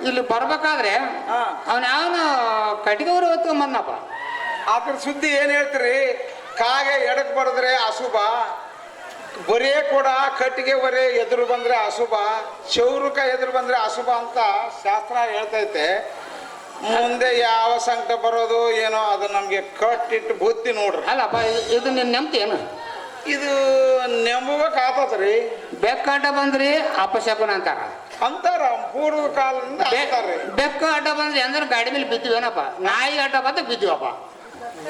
ಇಲ್ಲಿ ಬರ್ಬೇಕಾದ್ರೆ ಅವನ ಯಾವನು ಕಟ್ಟಿಗೆವರು ಹೊತ್ಕೊಂಡ್ ಬಂದಪ್ಪ. ಅದ್ರ ಸುದ್ದಿ ಏನ್ ಹೇಳ್ತೀರಿ? ಕಾಗೆ ಎಡಕ್ ಬರದ್ರೆ ಅಶುಭ, ಬರೇ ಕೂಡ ಕಟ್ಟಿಗೆ ಬರೇ ಎದುರು ಬಂದ್ರೆ ಅಶುಭ, ಚೌರುಕ ಎದುರು ಬಂದ್ರೆ ಅಶುಭ ಅಂತ ಶಾಸ್ತ್ರ ಹೇಳ್ತೈತೆ. ಮುಂದೆ ಯಾವ ಸಂಕಟ ಬರೋದು ಏನೋ ಅದು ನಮ್ಗೆ ಕಟ್ಟಿಟ್ಟು ಬುದ್ಧಿ ನೋಡ್ರಿ. ಅಲ್ಲಪ್ಪ ಇದು ನಿನ್ ನೆಮ್ತಿ ಏನು? ಇದು ನೆಂಬಬೇಕಾಗ್ತದ್ರಿ. ಬೆಕ್ಕಾಟ ಬಂದ್ರಿ ಅಪಶಕುನ ಅಂತಾರ ಪೂರ್ವ ಕಾಲದಿಂದ ಅಂತಾರ್ರಿ. ಬೆಕ್ಕು ಆಟ ಬಂದ್ರಿ ಅಂದ್ರೆ ಗಾಡಿ ಮೇಲೆ ಬಿದ್ದಿವೇನಪ್ಪ, ನಾಯಿ ಆಟ ಬಂದ ಬಿದ್ದಿವಪ್ಪ.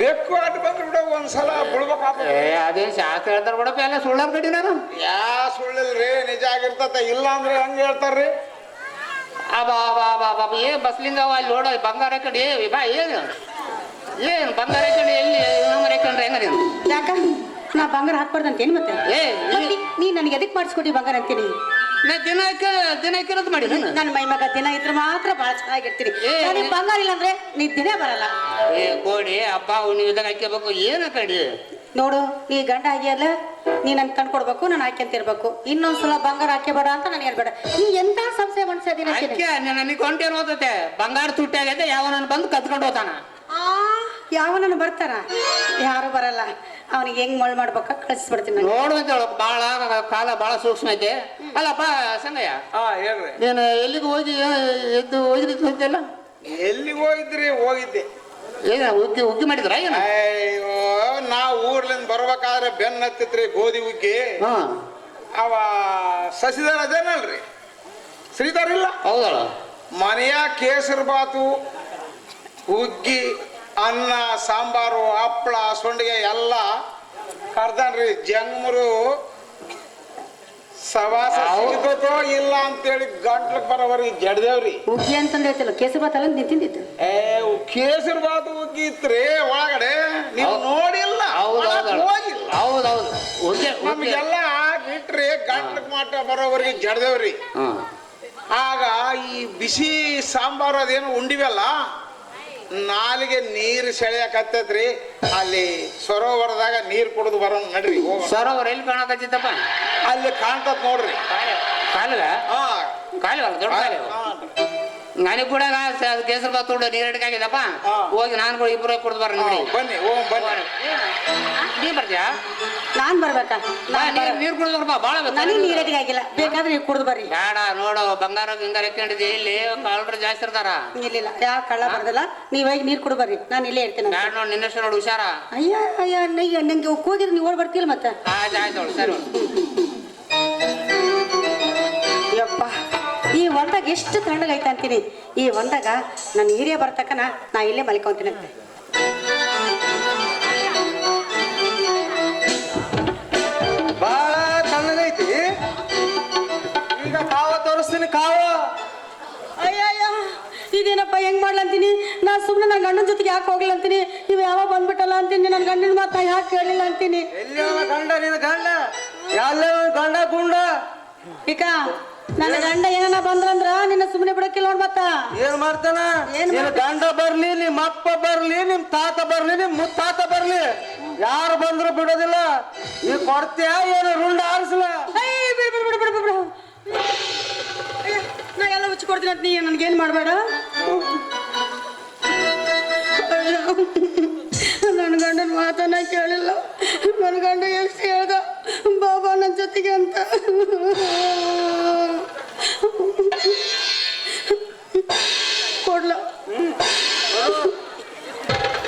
ಬೆಕ್ಕು ಆಟ ಬಂದ್ರೆ ಬಿಡ ಒಂದ್ಸಲ ಬಿಡ್ಬೇಕಾಗ್ತದೆ. ಅದೇನ್ ಶಾಸ್ತ್ರ ಹೇಳ್ತಾರ ಬಿಡಪ್ಪ, ಎಲ್ಲ ಸುಳ್ಳರ್ ಕಡಿ ನಾನು ಸುಳ್ಳಿಲ್ರಿ, ನಿಜ ಆಗಿರ್ತತೆ. ಇಲ್ಲ ಅಂದ್ರೆ ಹೆಂಗ್ ಹೇಳ್ತಾರ್ರಿ? ಅಬಾ ಏ ಬಸ್ಲಿಂದ ಅಲ್ಲಿ ನೋಡ ಬಂಗಾರ ಕಡೆ ಬಾ ಏನು ಬಂಗಾರ ಕಡೆ ಎಲ್ಲಿ ರೇಖಂಡ್ರೆ ಹೆಂಗ ನೀನು? ಯಾಕ ನಾ ಬಂಗಾರ ಹಾಕ್ಬಾರ್ದಂತೇನು ಮತ್ತೆ? ನೀ ನನಗೆ ಎದಕ್ ಮಾಡಿಸ್ಕೊಡಿ ಬಂಗಾರ ಅಂತೀನಿ? ನಾ ದಿನ ಹಾಕಿರೋದು ಮಾಡಿ ನನ್ನ ಮೈ ಮಗ ದಿನ ಇದ್ರೆ ಮಾತ್ರ ಬಹಳ ಚೆನ್ನಾಗಿರ್ತೀನಿ. ಬಂಗಾರ ಇಲ್ಲ ಅಂದ್ರೆ ನೀ ದಿನ ಬರಲ್ಲ. ಕೋಡಿ ಹಬ್ಬ ನೀವು ಇದಾಗ ಹಾಕ್ಯಬೇಕು ಏನು ಕಡಿ ನೋಡು, ನೀ ಗಂಡ ಆಗಿಯಲ್ಲ, ನೀ ನನ್ ಕಣ್ಕೊಡ್ಬೇಕು, ನಾನು ಹಾಕ್ಯಂತಿರ್ಬೇಕು. ಇನ್ನೊಂದ್ಸಲ ಬಂಗಾರ ಹಾಕ್ಯಬೇಡ ಅಂತ ನಾನು ಹೇಳ್ಬೇಡ. ನೀ ಎಂತ ಸಂಶಯ ಮನ್ಸಿನ ನನಗೆ ಕೊಂಟೇನು ಓದತ್ತೆ ಬಂಗಾರ ತುಟ್ಟಿ ಆಗೈತೆ ಯಾವನನ್ನು ಬಂದು ಕತ್ಕೊಂಡು ಹೋತಾನ. ಯಾವನನ್ನು ಬರ್ತಾರ? ಯಾರು ಬರಲ್ಲ. ಅವನಿಗೆ ಹೆಂಗ್ ಮಳ್ ಮಾಡ್ಬೇಕ ಕಳಿಸ್ಬಿಡ್ತೀನಿ. ನೋಡುವಂತ ಬಾಳ ಕಾಲ ಬಾಳ ಸೂಕ್ಷ್ಮ ಐತೆ. ಅಲ್ಲಪ್ಪ ಸಂಗಯ್ಯ, ಹೇಳ್ರಿ. ನೀನು ಎಲ್ಲಿಗೆ ಹೋಗಿ ಎದ್ದು ಹೋಗಿದ್ದಿಲ್ಲ? ಎಲ್ಲಿಗೆ ಹೋಗಿದ್ರಿ? ಹೋಗಿದ್ದೆ. ಏನ ಉಗ್ಗಿ ಮಾಡಿದ್ರ? ಏನ ಅಯ್ಯೋ, ನಾವು ಊರ್ಲಿಂದ ಬರ್ಬೇಕಾದ್ರೆ ಬೆನ್ನ ಹತ್ತಿತ್ರಿ ಗೋಧಿ ಉಗ್ಗಿ. ಅವ ಶಶಿಧರ ಅದೇನಲ್ರಿ, ಶ್ರೀಧರ್ ಇಲ್ಲ, ಹೌದಳ. ಮನೆಯ ಕೇಸರಿ ಬಾತು, ಹುಗ್ಗಿ, ಅನ್ನ, ಸಾಂಬಾರು, ಹಪ್ಪಳ, ಸೊಂಡಿಗೆ ಎಲ್ಲ ಕರ್ದನ್ರಿ. ಜಂಗ್ಮರು ಸವಾಸ ಸಿಗ್ತೋ ಇಲ್ಲ ಅಂತೇಳಿ ಗಂಟ್ಲಕ್ ಬರೋವರಿಗೆ ಜಡ್ದೇವ್ರಿ. ಹುಗ್ಗಿ ಅಂತಂದ್ರೆ ಐತಲ್ಲ, ಕೇಸರಿ ಬಾತ್ ಅಲ್ಲ ನಿಂತಿದ್ದು. ಕೇಸರಿ ಬಾತು ಹುಗ್ಗಿ ಇತ್ರಿ ಒಳಗಡೆ, ನೀವು ನೋಡಿಲ್ಲ, ನಮ್ಗೆಲ್ಲ ಬಿಟ್ರಿ ಗಂಟ್ಲಕ್ ಮಾಟ ಬರೋವರಿಗೆ ಜಡ್ದೇವ್ರಿ. ಆಗ ಈ ಬಿಸಿ ಸಾಂಬಾರು ಅದೇನು ಉಂಡಿವಲ್ಲ, ನಾಲಿಗೆ ನೀರು ಸೆಳೆಯಕತ್ತೈತ್ರಿ. ಅಲ್ಲಿ ಸರೋವರದಾಗ ನೀರು ಕುಡಿದು ಬರೋಣ ನಡ್ರಿ. ಸರೋವರ ಎಲ್ಲಿ ಕಾಣಕತ್ತಿತ್ತಪ್ಪ? ಅಲ್ಲಿ ಕಾಣ್ತತ್ ನೋಡ್ರಿ. ನನಗೆ ಕೂಡ ಕೇಸರಿ ಬಾತ್ ತೊಗೊಂಡು ನೀರು ಅಡಿಕಾಗಿದಪ್ಪ. ಹೋಗಿ ನಾನು ಕೂಡ ಇಬ್ಬರು ಕುಡ್ದು ಬರ ನೋಡಿ. ಬನ್ನಿ ಬನ್ನಿ. ನೀ ಬರ್ತೀಯಾ? ನಾನ್ ಬರ್ಬೇಕಾ? ನೀರು ಕುಡಿದು ಬರ್ಬಾ, ಬಾಳ ನನಗೆ ನೀರ್ ಅಡಿಗಾಗಿಲ್ಲ, ಬೇಕಾದ್ರೆ ನೀವು ಕುಡ್ದು ಬರ್ರಿ. ಬೇಡ ನೋಡು, ಬಂಗಾರ ಗಿಂಗಾರ ಎಕ್ಕೊಂಡಿದ್ದಿ, ಇಲ್ಲಿ ಕಳ್ಳರು ಜಾಸ್ತಿ ಇರ್ತಾರ. ಇಲ್ಲಿಲ್ಲ, ಯಾವ ಕಳ್ಳ ಬರ್ದಲ್ಲ. ನೀವ್ ಹೋಗಿ ನೀರ್ ಕುಡ್ ಬರ್ರಿ, ನಾನು ಇಲ್ಲೇ ಇರ್ತೀನಿ. ಬೇಡ ನೋಡಿ, ನಿನ್ನಷ್ಟು ನೋಡಿ ಹುಷಾರ. ಅಯ್ಯ ನಂಗೆ ಹೋಗಿದ್ರೆ ನೀವು ಓಡ್ ಬರ್ತೀಲ್ಲ ಮತ್ತೆ. ಆಯ್ತು ಸರಿ. ಯಪ್ಪ, ಈ ಹೊಲ್ದಾಗ ಎಷ್ಟು ತಣ್ಣಗೈತೆ ಅಂತೀನಿ. ಈ ಹೊಲ್ದಾಗ ನನ್ನ ಹಿರಿಯ ಬರ್ತಕ್ಕನ ನಾ ಇಲ್ಲೇ ಮಲ್ಕೊಂತೀನಂತೆ. ಬಾಳ ತಣ್ಣಗೈತಿ. ಈಗ ಕಾವ ತೋರಿಸ್ತೀನಿ, ಕಾವ. ಅಯ್ಯಯ್ಯ, ಇದೇನಪ್ಪ ಹೆಂಗ್ ಮಾಡ್ಲಂತೀನಿ? ನಾ ಸುಮ್ಮನೆ ನನ್ನ ಗಂಡನ ಜೊತೆಗೆ ಯಾಕೆ ಹೋಗ್ಲ ಅಂತೀನಿ. ಇವ್ ಯಾವಾಗ ಬಂದ್ಬಿಟ್ಟಲ್ಲ ಅಂತೀನಿ. ನನ್ನ ಗಂಡನ ಮಾತು ಯಾಕೆ ಕೇಳಿಲ್ಲ ಅಂತೀನಿ. ಎಲ್ಲಿ ಗಂಡ? ನಿನ್ನ ಗಂಡ ಎಲ್ಲ ಗಂಡ ಗುಂಡ ಈಗ ನನ್ನ ಗಂಡ ಏನನ ಬಂದ್ರಂದ್ರ ನಿನ್ನ ಸುಮ್ಮನೆ ಬಿಡಕ್ಕಿಲ್ಲ ನೋಡ್. ಮತ್ತ ಏನ್ ಮಾಡ್ತಾನ? ನಿನ್ನ ಗಂಡ ಬರ್ಲಿ, ನಿಮ್ ಅಪ್ಪ ಬರ್ಲಿ, ನಿಮ್ ತಾತ ಬರ್ಲಿ, ನಿಮ್ ಮುತ್ತಾತ ಬರ್ಲಿ, ಯಾರು ಬಂದ್ರು ಬಿಡೋದಿಲ್ಲ. ನೀ ಕೊಡ್ತೀಯ ಏನು ರುಂಡ ಆರಿಸಲ? ನಾ ಎಲ್ಲ ಹುಚ್ಚಿ ಕೊಡ್ತೀನಿ ಅಂತ ನೀ ನನ್ಗೇನ್ ಮಾಡ್ಬೇಡ. ನನ್ನ ಗಂಡನ ಮಾತನ್ನ ಕೇಳಿಲ್ಲ. ನನ್ನ ಗಂಡ ಎಷ್ಟು ಹೇಳ್ದ ಬಾಬಾ ನನ್ನ ಜೊತೆಗೆ ಅಂತ. ಕೊಡ್ಲ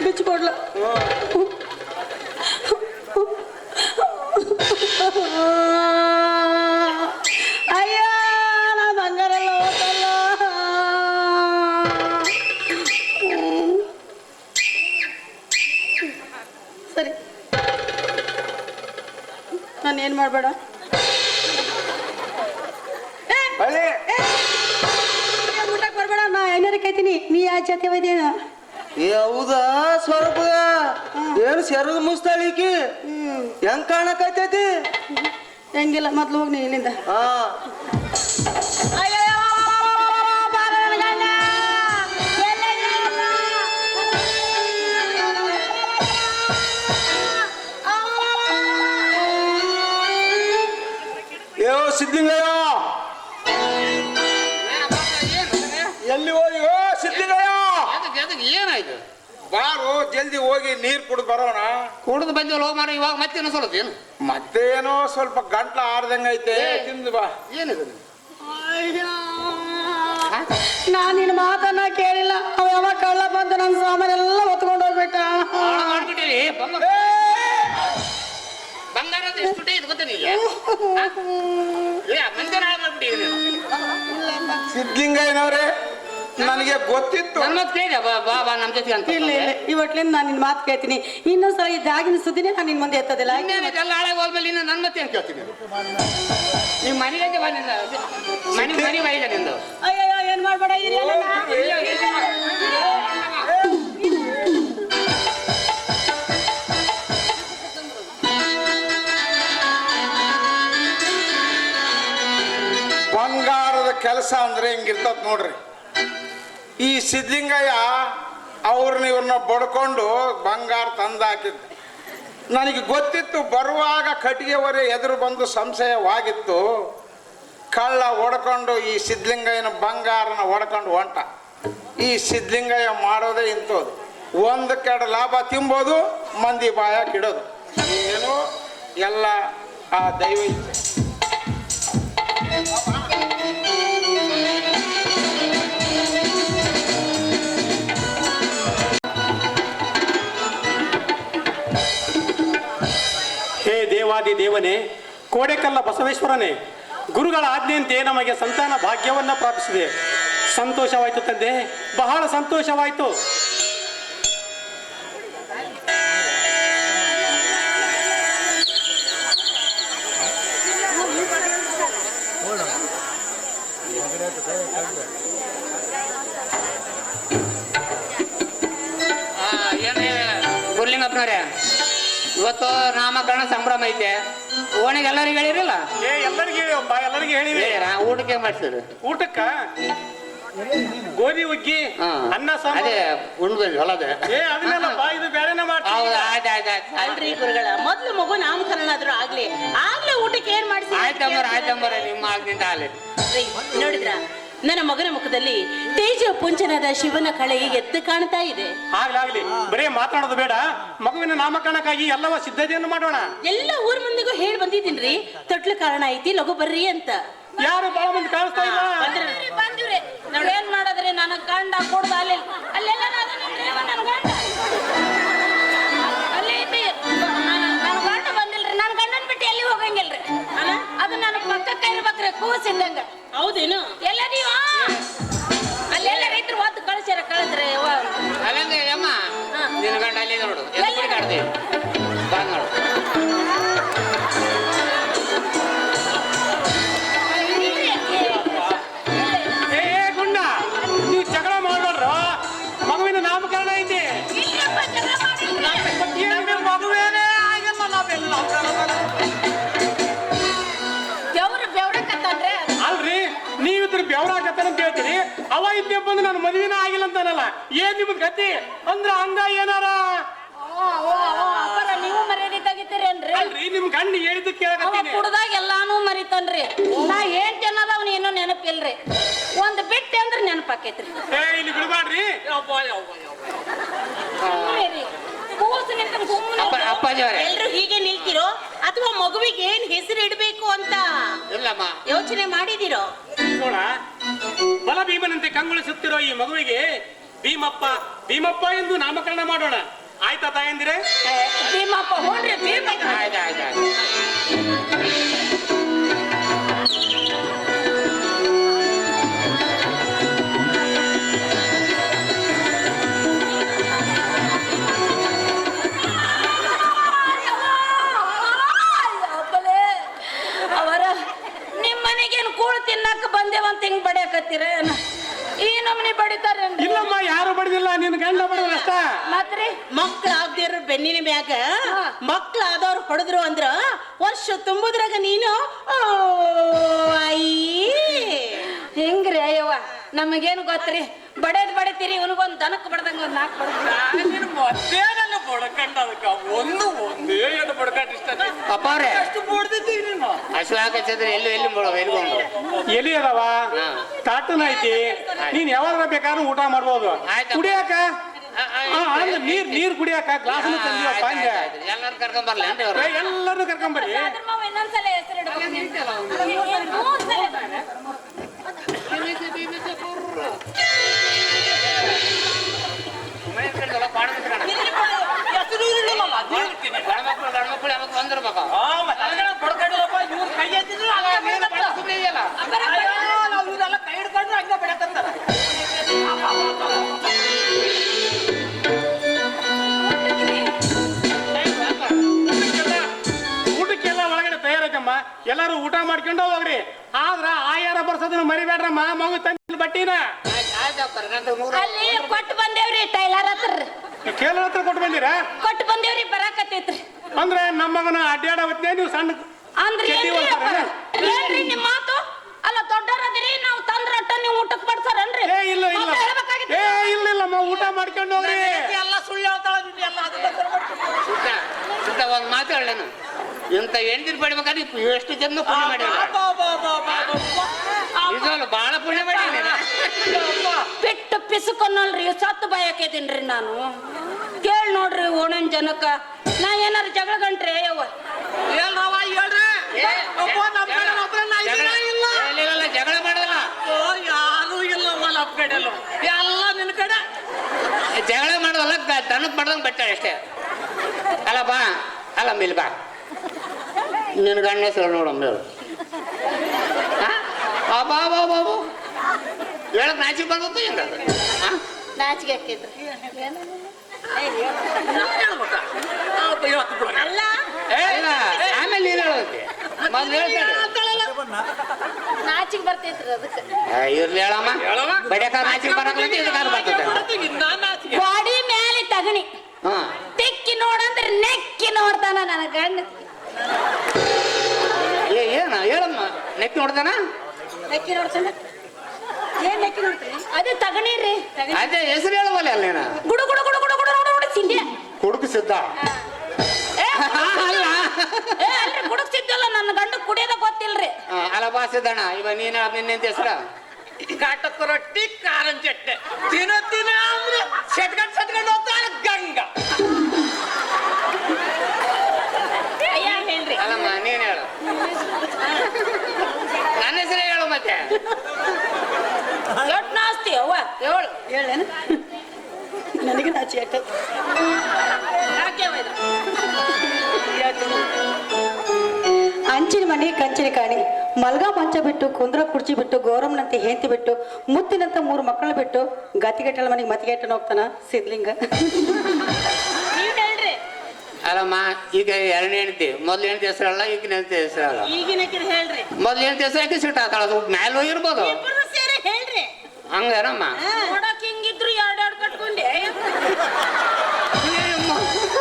ಬಿಚ್ಚು ಕೊಡ್ಲ. ಅಯ್ಯ, ನಾ ಬಂಗಾರ ಎಲ್ಲ ಹೋಗಲ್ಲ. ಸರಿ, ನಾನೇನ್ ಮಾಡ್ಬೇಡ. ಊಟಕ್ಕೆ ಬರ್ಬೇಡ, ನಾ ಏನಾರ ಕೈತೀನಿ. ನೀ ಯಾವ ಜಾತಿ ಒಯ್ದೇನ? ಹೌದಾ? ಸ್ವರ್ಗ ಏನು ಸೆರಗು ಮುಸ್ತಾಳಿಕಿ ಹೆಂಗ್ ಕಾಣಕತ್ತೈತಿ? ಹೆಂಗಿಲ್ಲ, ಮೊದ್ಲು ಹೋಗಿ ನೀ ಇಲ್ಲಿಂದ. ಸಿದ್ದಿಂಗಯ್ಯ, ಎಲ್ಲಿ ಹೋಗಿ ಓ ಸಿದ್ಲಿಂಗಯ್ಯ ಅದಕ್ಕೆ ಏನಾಯ್ತು? ಬಾರು ಜಲ್ದಿ ಹೋಗಿ ನೀರ್ ಕುಡಿದು ಬರೋಣ. ಕುಡಿದು ಬಂದಿವಲ್ಲ ಹೋಗಿ ಮಾರ, ಇವಾಗ ಮತ್ತೆ ಇನ್ನೊಂದು ಏನು ಮತ್ತೇನೋ ಸ್ವಲ್ಪ ಗಂಟ್ಲ ಆಡ್ದಂಗೈತೆ, ತಿಂದು ಬಾ. ಏನಿದೆ? ನಾನ್ ನಿನ್ನ ಮಾತನ್ನ ಕೇಳಿಲ್ಲ. ಅವ ಯಾವ ಕಳ್ಳ ಬಂದು ನನ್ನ ಸಾಮಾನೆಲ್ಲ ಹೊತ್ಕೊಂಡು ಹೋಗ್ಬಿಟ್ಟ. ಮಾಡ್ಬಿಟ್ಟಿರಿ ಬಂಗಾರ ಎಷ್ಟು ಇದು ಗೊತ್ತ ನೀಗ ಮಂದಿರ ಹಾಳು ಮಾಡ್ಬಿಟ್ಟಿರಿ ನೀವು. ಸಿದ್ಲಿಂಗಯ್ಯನವ್ರೆ, ನನಗೆ ಗೊತ್ತಿತ್ತು. ನನ್ನ ಮಾತು ಕೇಳಿದೆ ಬಾ ಬಾ ನಮ್ಮ ಜೊತೆ ಅಂತ. ಇಲ್ಲ ಇಲ್ಲ, ಇವಟ್ಲಿಂದ ನಾನು ನಿನ್ನ ಮಾತು ಕೇಳ್ತೀನಿ. ಇನ್ನೊಂದ್ಸಲ ಈ ದಾಗಿನ ಸುದ್ದಿನೇ ನಾನು ನಿನ್ ಮುಂದೆ ಎತ್ತದಿಲ್ಲ. ಎಲ್ಲ ಹಾಳಾಗಿ ಹೋದ್ಮೇಲೆ ಇನ್ನು ನನ್ನ ಮತ್ತೆ ಅಂತ ಕೇಳ್ತೀನಿ. ನಿಮ್ಮ ಮನೆಗೆ ಬಂದಿಲ್ಲ, ಮನೆ ಬೈದ ನಿಂದು. ಅಯ್ಯಯ್ಯೋ, ಏನ್ ಮಾಡ್ಬೇಡ ಇರಿ ಬಂಗಾರದ ಕೆಲಸ ಅಂದ್ರೆ ಹಿಂಗಿರ್ತದ ನೋಡ್ರಿ. ಈ ಸಿದ್ಲಿಂಗಯ್ಯ ಇವ್ರನ್ನ ಬಡ್ಕೊಂಡು ಬಂಗಾರ ತಂದಾಕಿದ್ದು. ನನಗೆ ಗೊತ್ತಿತ್ತು, ಬರುವಾಗ ಕಟ್ಟಿಗೆ ಹೊರೆ ಎದುರು ಬಂದು ಸಂಶಯವಾಗಿತ್ತು. ಕಳ್ಳ ಹೊಡ್ಕೊಂಡು ಈ ಸಿದ್ಲಿಂಗಯ್ಯನ ಬಂಗಾರನ ಹೊಡ್ಕೊಂಡು ಹೊಂಟ. ಈ ಸಿದ್ಲಿಂಗಯ್ಯ ಮಾಡೋದೇ ಇಂಥದ್ದು, ಒಂದು ಕೆಡ ಲಾಭ ತಿಂಬೋದು, ಮಂದಿ ಬಾಯಾಕಿಡೋದು. ಏನು ಎಲ್ಲ ಆ ದೈವ ಇಚ್ಛೆ. ಹೇ ದೇವಾದಿ ದೇವನೇ, ಕೋಡೆಕಲ್ಲ ಬಸವೇಶ್ವರನೇ, ಗುರುಗಳ ಆಜ್ಞೆಯಂತೆ ನಮಗೆ ಸಂತಾನ ಭಾಗ್ಯವನ್ನ ಪ್ರಾಪಿಸಿದೆ. ಸಂತೋಷವಾಯಿತು ತಂದೆ, ಬಹಳ ಸಂತೋಷವಾಯಿತು. ಗುರ್ಲಿಂಗಪ್ಪನವ್ರೆ, ಇವತ್ತು ನಾಮಕರಣ ಸಂಭ್ರಮ ಐತೆ. ಓಣಿಗೆ ಎಲ್ಲರಿಗೆ ಹೇಳಿರಲ್ಲ? ಎಲ್ಲರಿಗೆ ಹೇಳಿವಪ್ಪ, ಎಲ್ಲರಿಗೆ ಹೇಳಿವಿ. ಊಟಕ್ಕೆ ಮಾಡಿಸಿದ್ರು. ಊಟಕ್ಕ ಗೋಧಿ ಹುಗ್ಗಿ, ಅನ್ನ ಅದೇ ಉಣ್ಬಂದ್ರಿ ಹೊಲದ. ಅದನ್ನೆಲ್ಲಪ್ಪ, ಇದು ಬೇರೆನೇ ಮಾಡ್ತೀವಿ. ಹೌದು, ಆಯ್ತು ಅಲ್ರಿ ಗುರುಗಳ, ಮೊದ್ಲು ಮಗು ನಾಮಕರಣ ಆದ್ರೂ ಆಗ್ಲಿ ಊಟಕ್ಕೆ ಏನ್ ಮಾಡ್ಸಿ? ಆಯ್ತಂಬರ ನಿಮ್ಮ ಆಗ್ನಿಂದ ಆಗ್ಲಿ. ನೋಡಿದ್ರ, ನನ್ನ ಮಗನ ಮುಖದಲ್ಲಿ ತೇಜ ಪುಂಚನಾದ ಶಿವನ ಕಳೆ ಎದ್ದು ಕಾಣ್ತಾ ಇದೆ. ಆಗ್ಲಿ, ಬರೇ ಮಾತಾಡೋದು ಬೇಡ, ಮಗುವಿನ ನಾಮಕರಣಕ್ಕಾಗಿ ಎಲ್ಲವ ಸಿದ್ಧತೆಯನ್ನು ಮಾಡೋಣ. ಎಲ್ಲ ಊರ್ ಮಂದಿಗೂ ಹೇಳಿ ಬಂದಿದ್ದೀನ್ರಿ, ತೊಟ್ಲು ಕಾರಣ ಐತಿ, ಲಘು ಬರ್ರಿ ಅಂತ. ಯಾರು ಬಹಳ ಮಂದಿ ಕಾಣಿಸ್ತಾ ಇಲ್ಲ. ಬಂದಿವ್ರಿ, ಏನ್ ಮಾಡದ್ರಿ, ನನಗ್ ಗಂಡ ಕೊಡ್ದ ಅಲ್ಲೆಲ್ಲ ನನ್ ಗಂಡ ಅಲ್ಲೇ ಐತಿ. ನನ್ ಗಂಡ ಬಂದಿಲ್ರಿ, ನನ್ ಗಂಡನ್ ಬಿಟ್ಟು ಎಲ್ಲಿ ಹೋಗಂಗಿಲ್ರಿ. ಅದು ನನ್ನ ಪಕ್ಕಕ್ಕೆ ಇರ್ಬೇಕ್ರಿ, ಕೂಸಿದ್ದಂಗ. ಹೌದೇನು? ಎಲ್ಲ ನೀವು ಅಲ್ಲೆಲ್ಲ ರೈತರು ಒದ್ದು ಕಳಿಸ್ರಿ. ಅಲ್ಲಂದ್ರೆ ಅಮ್ಮ, ನಿನ್ನ ಗಂಡ ಅಲ್ಲಿ ನೋಡು, ಎಲ್ಲಿ ಕಾಡ್ತೀವಿ ಬಾ ನೋಡು. ಗುಂಡ, ನೀವು ಜಗಳ ಮಾಡ್ಬಾರ್ದು, ಮಗುವಿನ ನಾಮಕರಣ ಐತಿ. ಮಗುವೇನೇ ಆಗಿಲ್ಲ, ನಾವೆಲ್ಲ ಅಲ್ರಿ, ನೀವಿದ್ರ ಬೆವರಾಕತ್ತಾನ ಅಂತ ಹೇಳ್ತೀರಿ. ಅವ ಇದ್ದೇ ಬಂದು ನಾನು ಮದುವೆನ ಆಗಿಲ್ಲ ಅಂತಾನಲ್ಲ, ಏನ್ ನಿಮ್ಗೆ ಗತಿ ಅಂದ್ರ ಹಂಗ ಏನಾರ? ನೀವು ಮರ್ಯಾದೆ ತೆಗಿತೀರೇನ್ರಿ? ಅಲ್ರಿ, ನಿಮ್ ಗಂಡ ಹೇಳಿದ್ದು ಕೇಳಕತ್ತೀನಿ. ಕುಡ್ದಾಗ ಎಲ್ಲಾನು ಮರಿತಾನ್ರಿ. ನಾ ಏನ್ ಅನ್ನೋದು ಅವ್ನ ಏನೋ ನೆನಪಿಲ್ರಿ. ಒಂದ್ ಬಿಟ್ಟೆ ಅಂದ್ರ ನೆನಪಾಕೈತ್ರಿ. ಇಲ್ಲಿ ಬಿಡ್ಬಾಡ್ರಿ. ಅಪ್ಪಾಜಿ ಅವರೇ, ಎಲ್ರು ಹೀಗೆ ನಿಲ್ತಿರೋ ಅಥವಾ ಮಗುವಿಗೆ ಏನ್ ಹೆಸರು ಇಡ್ಬೇಕು ಅಂತ ಇಲ್ಲಮ್ಮ ಯೋಚನೆ ಮಾಡಿದಿರೋ? ನೋಡ, ಬಲ ಭೀಮನಂತೆ ಕಂಗೊಳಿಸುತ್ತಿರೋ ಈ ಮಗುವಿಗೆ ಭೀಮಪ್ಪ ಎಂದು ನಾಮಕರಣ ಮಾಡೋಣ. ಆಯ್ತಾ ತಾಯಂದಿರೇ? ಭೀಮಪ್ಪ, ಹೋಗ್ರಿ ಭೀಮಪ್ಪ. ಆಯ್ತು. ಅವರ ನಿಮ್ ಮನೆಗೇನು ಕೂಳು ತಿನ್ನಕ್ ಬಂದೇವಂತ ಹಿಂಗ್ ಬಡಿಯಾಕತ್ತೀರ? ಈ ನಮ್ನಿ ಬಡಿತಾರ? ಇಲ್ಲಮ್ಮ, ಯಾರು ಬಡಿದಿಲ್ಲ, ನಿನ್ ಗಂಡ ಬಡದಷ್ಟ. ಮತ್ರಿ ಮಕ್ಳಾಗ್ದಿರೋ ಬೆನ್ನಿನ ಮ್ಯಾಗ ಮಕ್ಳಾದವ್ರು ಹೊಡೆದ್ರು ಅಂದ್ರ ವರ್ಷ ತುಂಬುದ್ರಾಗ ನೀನು ಹೆಂಗ್ರಿ? ಅಯ್ಯವ್ವ, ನಮಗೇನು ಗೊತ್ತ್ರಿ, ಬಡೇದ್ ಬಡಿತೀರಿ, ಇವನಿಗೊಂದು ದನಕ್ ಬಡ್ದಂಗ ಒಂದ್ ನಾಲ್ಕು ಬಡ್ದ. ಬಡ್ಕಂಡ ಅದಕ್ಕ ಒಂದೇ ಏನು ಬಡ್ಕಂಡ ಇಷ್ಟ ಅಪ್ಪಾರೆ ಅಷ್ಟು ಬಡ್ದಿದ್ದೀವಿ ನೀನು ಹಸು ಹಾಕಿದ್ರೆ ಎಲ್ಲಿ ಬಿಡೋ ಎಲ್ಗೊಂಡು ಎಲಿ ಅದಾವ ತಾಟನ ಐತಿ ನೀನ್ ಯಾವಾಗ ಬೇಕಾದ್ರೂ ಊಟ ಮಾಡ್ಬೋದು ಆಯ್ತು. ಕುಡಿಯಾಕ ನೀರ್ ಕುಡಿಯಾಕ ಗ್ಲಾಸ್ ತಂದಿವಪ್ಪ ಹಂಗ ಎಲ್ಲರೂ ಕರ್ಕೊಂಡ್ ಬರ್ಲೇನ್ರಿ ಅವ್ರು ಎಲ್ಲರೂ ಕರ್ಕೊಂಬರ್ರಿ ಅದ್ರ ಮಾವ ಇನ್ನೊಂದ್ಸಲ ಹೆಸರು ಗಂಡ್ಮಕ್ಳು ಯಾವಾಗ ಬಂದಿರ್ಬೇಕು ಕೈ ಹಿಡ್ಕೊಂಡು ಹಂಗ ಬಿಡಕತ್ತಾರ ಊಟಕ್ಕೆಲ್ಲ ಒಳಗಡೆ ತಯಾರೈತಮ್ಮ ಎಲ್ಲಾರು ಊಟ ಮಾಡ್ಕೊಂಡು ಹೋಗ್ರಿ ಆದ್ರ ಆಯಾರ ಬರ್ಸೋದನ್ನ ಮರಿಬೇಡ್ರಮ್ಮ ಮಗು ತಂದಿಲ್ಲ ಬಟ್ಟಿನ ಅಲ್ಲಿ ಕೊಟ್ಟು ಬಂದೇವ್ರಿ ಟೈಲರ್ ಹತ್ರ ಕೇರಳ ಹತ್ರ ಕೊಟ್ಟು ಬಂದಿರಾ ಕೊಟ್ಟು ಬಂದೇವ್ರಿ ಬರಾಕತ್ತೈತ್ರಿ ಅಂದ್ರೆ ನಮ್ಮ ಮಗನ ಅಡ್ಡಾಡ ಹೊತ್ತಿನ ನೀವು ಸಣ್ಣ ಅಂದ್ರೆ ಚಡ್ಡಿ ಏನ್ರಿ ಹೊಲ್ತಾರೇನ? ಏನ್ರಿ ನಿಮ್ ಮಾತು ಅಲ್ಲ ದೊಡ್ಡವರದಿರಿ ನಾವು ತಂದ್ರ ಅಟ್ಟ ನೀವು ಊಟಕ್ಕೆ ಬಡ್ಸಾರನ್ರಿ ಏ ಇಲ್ಲ ಇಲ್ಲ ಮತ್ತೆ ಹೇಳ್ಬೇಕಾಗಿತ್ತು. ಏ ಇಲ್ಲ ಇಲ್ಲಮ್ಮ ಊಟ ಮಾಡ್ಕೊಂಡು ಹೋಗ್ರಿ ಎಲ್ಲ ಸುಳ್ಳು ಹೇಳ್ತಾಳ ನೀನು ಎಲ್ಲ ಇಂಥ ಒಂದು ಮಾತು ಹೇಳೇನು ಇಂಥ ಹೆಣ್ದಿರ್ ಪಡಿಬೇಕಾದ್ರೆ ಎಷ್ಟು ಜನ ಪುಣ್ಯ ಮಾಡಿಲ್ಲ ಇದಲ್ಲ ಬಹಳ ಪುಣ್ಯ ಮಾಡಿ ಬಿಟ್ಟು ಪಿಸುಕೊನ್ನಲ್ರಿ ಸತ್ತು ಬಾಯಕೇದಿನ್ರಿ ನಾನು ಕೇಳಿ ನೋಡ್ರಿ ಓಣನ್ ಜನಕ್ಕ ನಾ ಏನಾರ ಜಗಳ ಗಂಟ್ರಿ ಯವ್ವ ಹೇಳ್ರವ ಹೇಳ್ರಿ ಒಬ್ಬ ನಮ್ಮ ಕಡೆ ಒಬ್ರ ನಾ ಇದ್ದೀನ ಇಲ್ಲ ಜಗಳ ಮಾಡೋದಲ್ಲ ಓ ಯಾರು ಇಲ್ಲ ನಮ್ಮ ಕಡೆ ಎಲ್ಲ ನಿನ್ನ ಕಡೆ ಜಗಳ ಮಾಡೋದಲ್ಲ ತನಕ್ ಮಾಡ್ದಂಗೆ ಬರ್ತಾಳೆ ಅಷ್ಟೇ ಅಲ್ಲ ಬಾ ಅಲ್ಲ ಮೇಲ್ ಬಾ ನಿನ್ನ ಗಂಡ ಹೆಸರು ನೋಡಮ್ಮ ಹೇಳು ಬಾ ಬಾ ಬಾಬು ಹೇಳಕ್ ನಾಚಿ ಬಂದದ್ದು ಹೆಂಗ ನಾಚಿಗೆ ಹಾಕಿದ್ರಿ ಅಲ್ಲ ಇಲ್ಲ ಆಮೇಲೆ ನೀನು ಹೇಳೋದಕ್ಕೆ ಮೊದ್ಲು ಹೇಳ್ತಾಳೆ ನಾಚಿಗೆ ಬರ್ತೈತ್ರಿ ಅದಕ್ಕೆ ಇರ್ಲಿ ಹೇಳಮ್ಮ ಬಡಿಯಕಾರ ನಾಚಿಗೆ ಬರಕ್ಲಂತ ಇದಕ್ಕಾರ ಬರ್ತದೆ ಗಾಡಿ ಮ್ಯಾಲೆ ತಗಣಿ ಹಾ ತೆಕ್ಕಿ ನೋಡಂದ್ರೆ ನೆಕ್ಕಿ ನೋಡ್ತಾನ ನನ್ನ ಗಂಡ ಏನ ಹೇಳಮ್ಮ ನೆಕ್ಕಿ ನೋಡ್ತಾನ ನೆಕ್ಕಿ ನೋಡ್ತಾನ ಏನ್ ನೆಕ್ಕಿ ನೋಡ್ತೀನಿ ಅದೇ ತಗಣಿ ರೀ ಅದೇ ಹೆಸರು ಹೇಳುವಲ್ಲ ಅಲ್ಲ ನೀನು ಗುಡು ಗುಡು ಗುಡು ಗುಡು ಗುಡು ಗುಡು ಗುಡು ಸಿದ್ದೆ ಕುಡುಕು ಸಿದ್ಧ ಅಲ್ಲ ಏ ಅಲ್ರಿ ಗುಡುಕ್ಸಿದ್ದಲ್ಲ ನನ್ನ ಗಂಡ ಕುಡಿಯೋದ ಗೊತ್ತಿಲ್ರಿ ಅಲ್ಲ ಬಾ ಸಿದ್ದಣ್ಣ ಇವ ನೀನು ನಿನ್ನೆಂತ ಹೆಸರ ಕಾಟಕ್ಕ ರೊಟ್ಟಿ ಕಾರನ್ ಚಟ್ಟೆ ತಿನ್ನ ತಿನ್ನ ಅಂದ್ರೆ ಸೆಟ್ಕೊಂಡು ಹೋಗ್ತಾಳೆ ಗಂಗ ಅಯ್ಯ ಹೇಳ್ರಿ ಅಲ್ಲಮ್ಮ ನೀನ್ ಹೇಳು ನನ್ನ ಹೆಸರೇ ಹೇಳು ಮತ್ತೆ ಎಟ್ ನಾಸ್ತಿ ಅವ್ವ ಹೇಳು ಹೇಳೇನು ನನಗೆ ನಾಚಿ ಯಾಕೆ ಅಂಚಿನ ಮನೆ ಕಂಚಿನ ಕಾಣಿ ಮಲ್ಗ ಮಂಚ ಬಿಟ್ಟು ಕುಂದ್ರ ಕುರ್ಚಿ ಬಿಟ್ಟು ಗೌರಮ್ಮನಂತೆ ಹೆಂತಿ ಬಿಟ್ಟು ಮುತ್ತಿನಂತ 3 ಮಕ್ಕಳು ಬಿಟ್ಟು ಗತಿಗೆಟ್ಟಳ ಮನೆಗೆ ಮತಿಗೆಟ್ಟನ ಹೋಗ್ತಾನ ಸಿದ್ಲಿಂಗ ನೀವ್ ಹೇಳ್ರಿ ಅಲ್ಲಮ್ಮ ಈಗ ಎರಡನೇ ಹೆಂಡತಿ ಮೊದ್ಲು ಹೆಂಡತಿ ಹೆಸರಲ್ಲ ಈಗಿನ ಹೆಂಡತಿ ಹೆಸರಲ್ಲ ಈಗಿನ ಹೇಳ್ರಿ ಮೊದ್ಲು ಹೆಂಡತಿ ಹೆಸರು ಯಾಕೆ ಸಿಟ್ಟು ಹಾಕಲ್ಲ ಅದು ಮ್ಯಾಲ ಹೋಗಿರ್ಬೋದು ಇಬ್ರು ಸೇರಿ ಹೇಳ್ರಿ ಹಂಗಾರಮ್ಮ ನೋಡಕ್ ಹಿಂಗಿದ್ರು ಎರಡೆರಡು ಕಟ್ಕೊಂಡೆ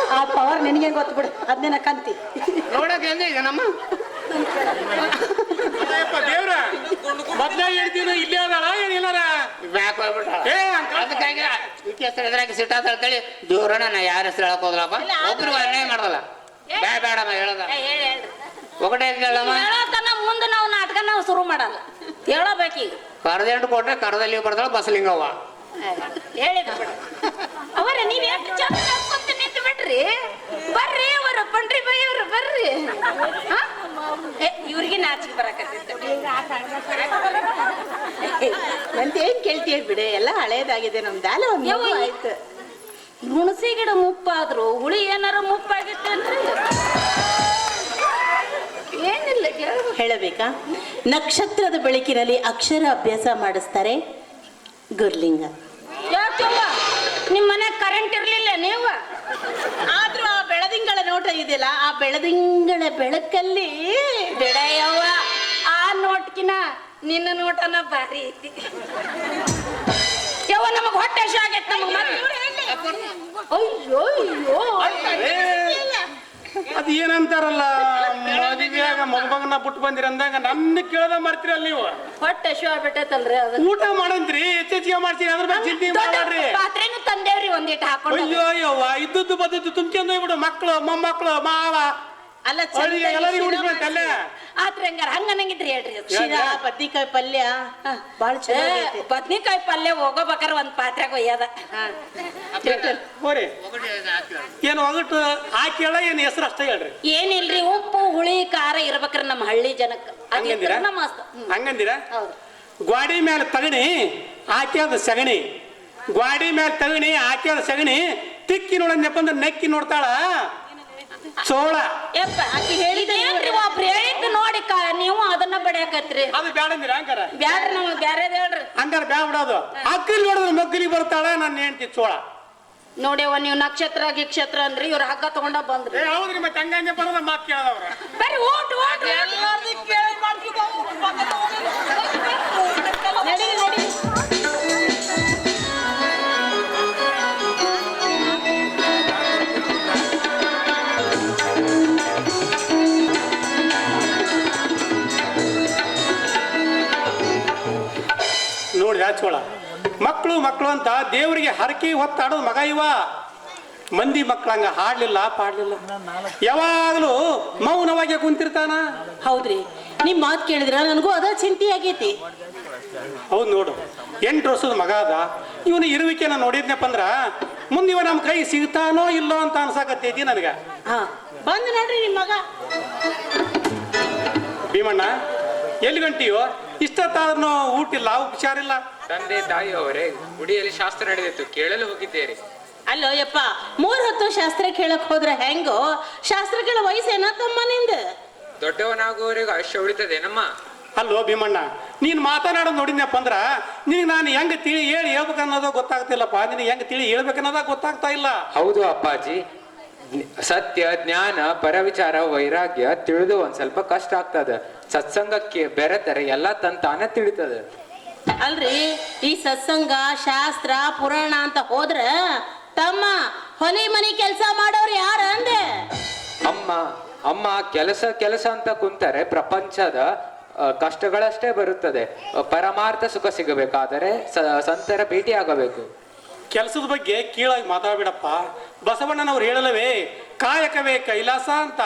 ಆ ಪವರ್ ನಿನಗೆ ಗೊತ್ತು ಬಿಡು ಅದನ್ನೇನ ಕಂತಿ ನೋಡಕ್ ಹೆಂಗ ಇದೆನಮ್ಮ ದೇವ್ರ ಮೊದ್ಲೇ ಹೇಳ್ತೀನಿ ಇಲ್ಲೇ ಅದಾಳ ಏನಿಲ್ಲಾರ ಬ್ಯಾಕ್ ಹೋಗ್ಬಿಟ್ಟ ಏ ಅದಕ್ಕಾಗಿ ಈಕೆ ಹೆಸರು ಎದುರಾಗಿ ಸಿಟ್ಟ ಅಂತ ಹೇಳ್ತೇಳಿ ದೇವ್ರನ್ನ ನಾ ಯಾರ ಹೆಸರು ಹೇಳಕ್ ಹೋದ್ರಪ್ಪ ಒಬ್ರು ಅನ್ಯಾಯ ಮಾಡಲ್ಲ ಬೇಡಮ್ಮ ಹೇಳದ ಹೇಳ್ರಿ ఒకటే ಕೇಳಮ್ಮ ಹೇಳೋತನ ಮುಂದೆ ನಾವು ನಾಟಕ ನಾವು ಶುರು ಮಾಡಲ್ಲ ಹೇಳಬೇಕೀಗ ಕರದೆಂಟು ಕೊಟ್ರೆ ಕರದಲ್ಲಿ ಬರ್ತಾಳ ಬಸಲಿಂಗವ್ವ ಹೇಳಿದ ಅವರ ನೀವ್ ಎಷ್ಟು ಚಂದ ನಡ್ಕೊಂತ ನಿಂತು ಬಿಡ್ರಿ ಬರ್ರಿ ಅವರ ಪಂಡ್ರಿ ಬೈ ಅವ್ರು ಬರ್ರಿ ಇವ್ರಿಗೆ ನಾಚಿಕೆ ಬರಕತ್ತಿತ್ತು ಏನ್ ಕೇಳ್ತೀಯ ಬಿಡೆ ಎಲ್ಲ ಹಳೇದಾಗಿದೆ ನಮ್ದಾಲ ಯವ್ವ, ಆಯ್ತು ಹುಣಸಿ ಗಿಡ ಮುಪ್ಪಾದ್ರು ಹುಳಿ ಏನಾರ ಮುಪ್ಪಾಗಿತ್ತೇನ್ರಿ ಏನಿಲ್ಲ ಕೇಳ್ಬೇಕು. ಹೇಳಬೇಕಾ ನಕ್ಷತ್ರದ ಬೆಳಕಿನಲ್ಲಿ ಅಕ್ಷರ ಅಭ್ಯಾಸ ಮಾಡಿಸ್ತಾರೆ ಗುರ್ಲಿಂಗ. ಯಾಕವ್ವ ನಿಮ್ ಮನೆ ಕರೆಂಟ್ ಇರ್ಲಿಲ್ಲ ನೀವು ಆದ್ರೂ ಆ ಬೆಳದಿಂಗಳ ನೋಟ ಇದೆಯಲ್ಲ ಆ ಬೆಳದಿಂಗಳ ಬೆಳಕಲ್ಲಿ ಬಿಡಯವ್ವ ಆ ನೋಟ್ಕಿನ ನಿನ್ನ ನೋಟನ ಭಾರಿ ಐತಿ ಯವ್ವ ನಮಗ್ ಹೊಟ್ಟೆ ಹಸಿವು ಆಗೈತೆ ನಮಗ್ ಅಯ್ಯೋ ಅಯ್ಯೋ ಅದ್ ಏನಂತಾರಲ್ಲ ಮದುವೆಯಾಗ ಮಗನ ಬಿಟ್ಟು ಬಂದಿರ ಅಂದಾಗ ನನ್ನ ಕೇಳದ ಮಾಡ್ತೀರಲ್ಲ ನೀವು ಹೊಟ್ಟೆ ಹಸಿವು ಆಗ್ಬಿಟ್ಟೈತಲ್ರಿ ಅದು ಊಟ ಮಾಡಂತ್ರಿ ಹೆಚ್ಚೆಚ್ಚಿಗೆ ಮಾಡ್ತೀನಿ ಅದ್ರ ಬಗ್ಗೆ ಚಿಂತೆ ಮಾಡ್ರಿ ಪಾತ್ರೆನು ತಂದೇವ್ರಿ ಒಂದಿಟ್ಟು ಹಾಕೊಂಡು ಅಯ್ಯೋ ಅಯ್ಯವ್ವ ಇದ್ದದ್ದು ಬದ್ದದ್ದು ತುಂಬ್ಕೊಂಡು ಬಿಡು ಮಕ್ಕಳು ಮೊಮ್ಮಕ್ಕಳು ಮಾವ ಅಲ್ಲ ಅವಳಿಗೆ ಎಲ್ಲರಿಗೂ ಉಳಿಸ್ಬೇಕು ಅಲ್ಲೇ. ಆತ್ರ ಹಂಗಾರ ಹಂಗನ್ನಂಗಿದ್ರಿ ಹೇಳ್ರಿ ಶಿರಾ ಬದ್ನಿಕಾಯಿ ಪಲ್ಯ ಬಾಳ ಚೆನ್ನಾಗೈತೆ. ಬದ್ನಿಕಾಯಿ ಪಲ್ಯ ಹೋಗೋಬೇಕಾರ ಒಂದ್ ಪಾತ್ರೆಗೆ ಒಯ್ಯದ ಹೋರಿ ಏನು ಒಗಟು ಹಾಕಿ ಏನು ಹೆಸರು ಅಷ್ಟೇ ಹೇಳ್ರಿ. ಏನಿಲ್ರಿ ಉಪ್ಪು ಹುಳಿ ಖಾರ ಇರ್ಬೇಕ್ರಿ ನಮ್ಮ ಹಳ್ಳಿ ಜನಕ್ಕ ಹಂಗಂದಿರಾ ಮಸ್ತ್ ಹಂಗಂದಿರಾ ಹೌದು ಗ್ವಾಡಿ ಮೇಲೆ ತಗಣಿ ಹಾಕ್ಯಾದ ಸಗಣಿ ಗ್ವಾಡಿ ಮೇಲೆ ತಗಣಿ ಹಾಕ್ಯಾದ ಸಗಣಿ ತಿಕ್ಕಿ ನೋಡಂದಪ್ಪ ಅಂದ್ರೆ ನೆಕ್ಕಿ ನೋಡ್ತಾಳ ಸೋಳ. ಯಪ್ಪ ಆಕಿ ಹೇಳಿದೇನ್ರಿ ಒಬ್ರು ಹೇಳಿದ್ದು ನೋಡಿ ನೀವು ಅದನ್ನ ಬಡಿಯಾಕತ್ರಿ ಅದು ಬ್ಯಾಡಂದಿರ ಹಂಗಾರ ಬ್ಯಾಡ್ರಿ ನಮಗ್ ಬ್ಯಾರೇದ್ ಹೇಳ್ರಿ ಹಂಗಾರ ಬ್ಯಾ ಬಿಡೋದು ಅಕ್ಕಲಿ ನೋಡಿದ್ರೆ ಮಗ್ಗಲಿಗೆ ಬರ್ತಾಳ ನಾನು ಹೇಳ್ತಿ ಸೋಳ. ನೋಡ್ಯವ ನೀವು ನಕ್ಷತ್ರ ಗಿಕ್ಷತ್ರ ಅಂದ್ರಿ ಇವ್ರ ಹಗ್ಗ ತಗೊಂಡ ಬಂದ್ರಿ ಹೌದ್ರಿ ಮತ್ತೆ ಹಂಗಂಗೆ ಬರೋದ ಮಾತು ಕೇಳದವ್ರ ಬರ್ರಿ ಓಟ್ ಓಟ್ ನಡಿ ನಡಿ ನೋಡಿ ಚೋಳ ಮಕ್ಕಳು ಮಕ್ಕಳು ಅಂತ ದೇವರಿಗೆ ಹರಕೆ ಹೊತ್ತಾಡೋದು ಮಗ ಇವ. ಮಂದಿ ಮಕ್ಕಳಂಗ ಹಾಡ್ಲಿಲ್ಲ ಪಾಡ್ಲಿಲ್ಲ ಯಾವಾಗಲೂ ಮೌನವಾಗಿ ಕುಂತಿರ್ತಾನ. ಹೌದ್ರಿ ನಿಮ್ ಮಾತ್ ಕೇಳಿದ್ರ ನನಗೂ ಅದ ಚಿಂತೆ ಆಗೈತಿ. ಹೌದು ನೋಡು 8 ವರ್ಷದ ಮಗ ಅದ ಇವನು ಇರುವಿಕೆ ನಾನು ನೋಡಿದ್ನಪ್ಪ ಅಂದ್ರ ಮುಂದೆ ಇವ ನಮ್ಮ ಕೈ ಸಿಗ್ತಾನೋ ಇಲ್ಲೋ ಅಂತ ಅನ್ಸಾಕತ್ತೈತಿ ನನಗ. ಹಾ ಬಂದ್ ನೋಡ್ರಿ ನಿಮ್ ಮಗ. ಭೀಮಣ್ಣ ಎಲ್ಲಿ ಗಂಟಿಯೋ ಇಷ್ಟೊತ್ತಾದ್ರೂ ಊಟಿಲ್ಲ ಉಪಚಾರಿಲ್ಲ. ತಂದೆ ತಾಯಿಯವರೇ ಗುಡಿಯಲ್ಲಿ ಶಾಸ್ತ್ರ ನಡೆದಿತ್ತು ಕೇಳಲು ಹೋಗಿದ್ದೇನೆ. ಅಲ್ಲೋ ಯಪ್ಪ 3 ಹೊತ್ತು ಶಾಸ್ತ್ರ ಕೇಳಕ್ ಹೋದ್ರ ಹೆಂಗೋ ಶಾಸ್ತ್ರ ಕೇಳೋ ವಯಸ್ಸೇನ ತಮ್ಮ ನಿಂದ. ದೊಡ್ಡವನಾಗುವವರೆಗೂ ಆಯುಷ್ಯ ಉಳಿತದೇನಮ್ಮ. ಅಲ್ಲೋ ಭೀಮಣ್ಣ ನೀನ್ ಮಾತನಾಡೋದು ನೋಡಿದ್ನಪ್ಪ ಅಂದ್ರ ನಿನಗೆ ನಾನು ಹೆಂಗ ತಿಳಿ ಹೇಳಿ ಹೇಳ್ಬೇಕನ್ನೋದು ಗೊತ್ತಾಗ್ತಿಲ್ಲಪ್ಪ. ನಿನಗೆ ಹೆಂಗ ತಿಳಿ ಹೇಳ್ಬೇಕನ್ನೋದ ಗೊತ್ತಾಗ್ತಾ ಇಲ್ಲ. ಹೌದು ಅಪ್ಪಾಜಿ, ಸತ್ಯ ಜ್ಞಾನ ಪರವಿಚಾರ ವೈರಾಗ್ಯ ತಿಳಿದು ಒಂದ್ ಸ್ವಲ್ಪ ಕಷ್ಟ ಆಗ್ತದ. ಸತ್ಸಂಗಕ್ಕೆ ಬೆರೆತರೆ ಎಲ್ಲ ತಾನೇ ತಿಳಿತದ. ಅಲ್ರಿ ಈ ಸತ್ಸಂಗ ಶಾಸ್ತ್ರ ಪುರಾಣ ಅಂತ ಹೋದ್ರ ತಮ್ಮ ಹೊಲಿ ಮನಿ ಕೆಲಸ ಮಾಡೋರು ಯಾರ ಅಂದೆ. ಅಮ್ಮ ಕೆಲಸ ಅಂತ ಕುಂತರೆ ಪ್ರಪಂಚದ ಕಷ್ಟಗಳಷ್ಟೇ ಬರುತ್ತದೆ. ಪರಮಾರ್ಥ ಸುಖ ಸಿಗಬೇಕಾದರೆ ಸಂತರ ಭೇಟಿ ಆಗಬೇಕು. ಕೆಲಸದ ಬಗ್ಗೆ ಕೀಳಾಗಿ ಮಾತಾಡ್ಬಿಡಪ್ಪ. ಬಸವಣ್ಣನವ್ರು ಹೇಳಲವೇ ಕಾಯಕವೇ ಕೈಲಾಸ ಅಂತ.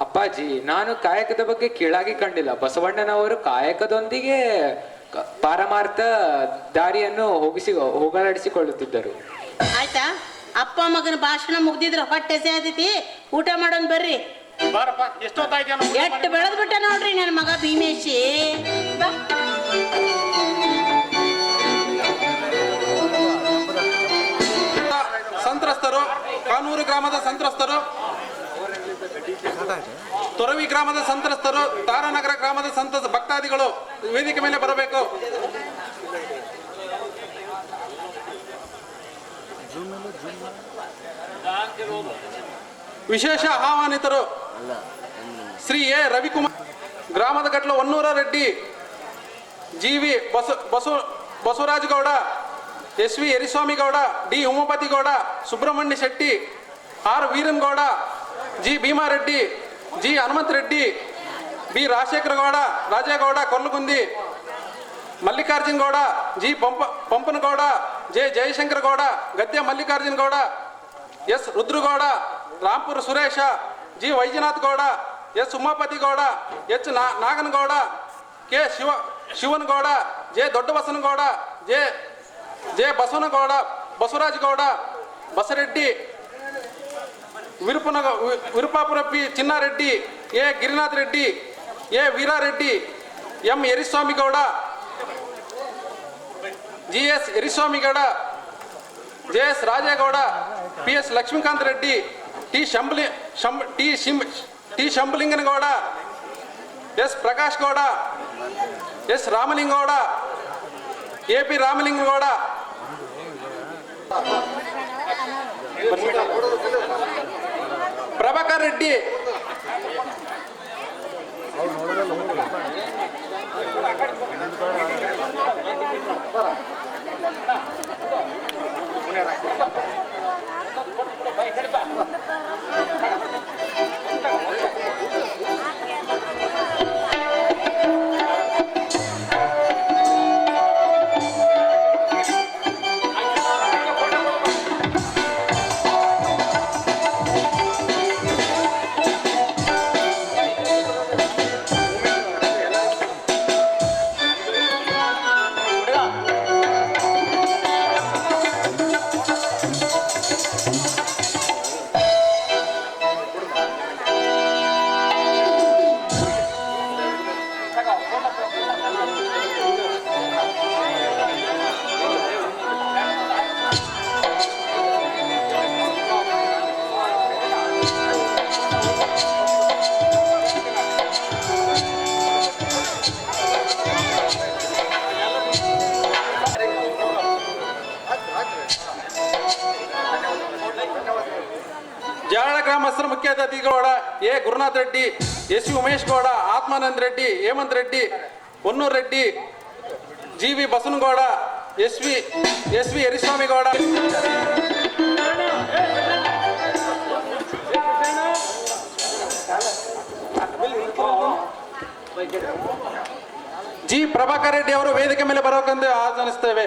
ಅಪ್ಪಾಜಿ ನಾನು ಕಾಯಕದ ಬಗ್ಗೆ ಕೀಳಾಗಿ ಕಂಡಿಲ್ಲ. ಬಸವಣ್ಣನವರು ಕಾಯಕದೊಂದಿಗೆ ಪಾರಮಾರ್ಥ ದಾರಿಯನ್ನು ಹೋಗಲಾಡಿಸಿಕೊಳ್ಳುತ್ತಿದ್ದರು. ಆಯ್ತಾ ಅಪ್ಪ ಮಗನ ಭಾಷಣ ಮುಗ್ದಿದ್ರ ಹೊಟ್ಟೆ ಸೇದೈತಿ. ಊಟ ಮಾಡೋನ್ ಬರ್ರಿ. ಬಾರಪ್ಪ ಎಷ್ಟೊತ್ತಾಯ್ತು ಎಟ್ಟು ಬೆಳೆದ್ ಬಿಟ್ಟ ನೋಡ್ರಿ ನನ್ನ ಮಗ ಭೀಮೇಶಿ. ಸಂತ್ರಸ್ತರು ಕಾನೂರು ಗ್ರಾಮದ ಸಂತ್ರಸ್ತರು, ತೊರವಿ ಗ್ರಾಮದ ಸಂತ್ರಸ್ತರು, ತಾರಾನಗರ ಗ್ರಾಮದ ಭಕ್ತಾದಿಗಳು ವೇದಿಕೆ ಮೇಲೆ ಬರಬೇಕು. ವಿಶೇಷ ಆಹ್ವಾನಿತರು ಶ್ರೀ ಎ ರವಿಕುಮಾರ್, ಗ್ರಾಮದ Gatla Honnur Reddy, G V. Basavaraja Gowda, S V. Yariswamy Gowda, D. Umapathi Gowda, Subramanya Shetty, R. Veeran Gowda, G. Bheemareddy, G. Hanumantha Reddy, B. Rajashekara Gowda, Rajegowda Korlagundi, Mallikarjuna Gowda, G. Pampanagowda, J. Jayashankara Gowda, ಗದ್ದೆ Mallikarjuna Gowda, S. Rudragowda, Rampura Suresha, G. Vaidyanath Gowda, S. Umapathi Gowda, H. Naganagowda, K. Shivanagowda, J. Doddabasanagowda, J. Basavanagowda, Basavaraja Gowda, Basareddy, Virupapura P. Chinnareddy, A. Girinath Reddy, A. Veerareddy, M. Yariswamy Gowda, G. S. Yariswamy Gowda, J. S. Rajegowda, P. S. Lakshmikanth Reddy, T. Shambhalinganagowda, S. Prakash Gowda, S. Ramalingowda, A. P. Ramalingagowda, Prabhakar Reddy, ಗ್ರಾಮಸ್ಥರ ಮುಖ್ಯ ಅತಿಥಿಗೌಡ A Gurunath Reddy, S V Umesh Gowda, Atmanand Reddy, Hemant Reddy, Honnur Reddy, G V Basanagowda, S V Yariswamy Gowda, G Prabhakar Reddy ಅವರು ವೇದಿಕೆ ಮೇಲೆ ಬರೋಕೆಂದು ಆಹ್ವಾನಿಸ್ತೇವೆ.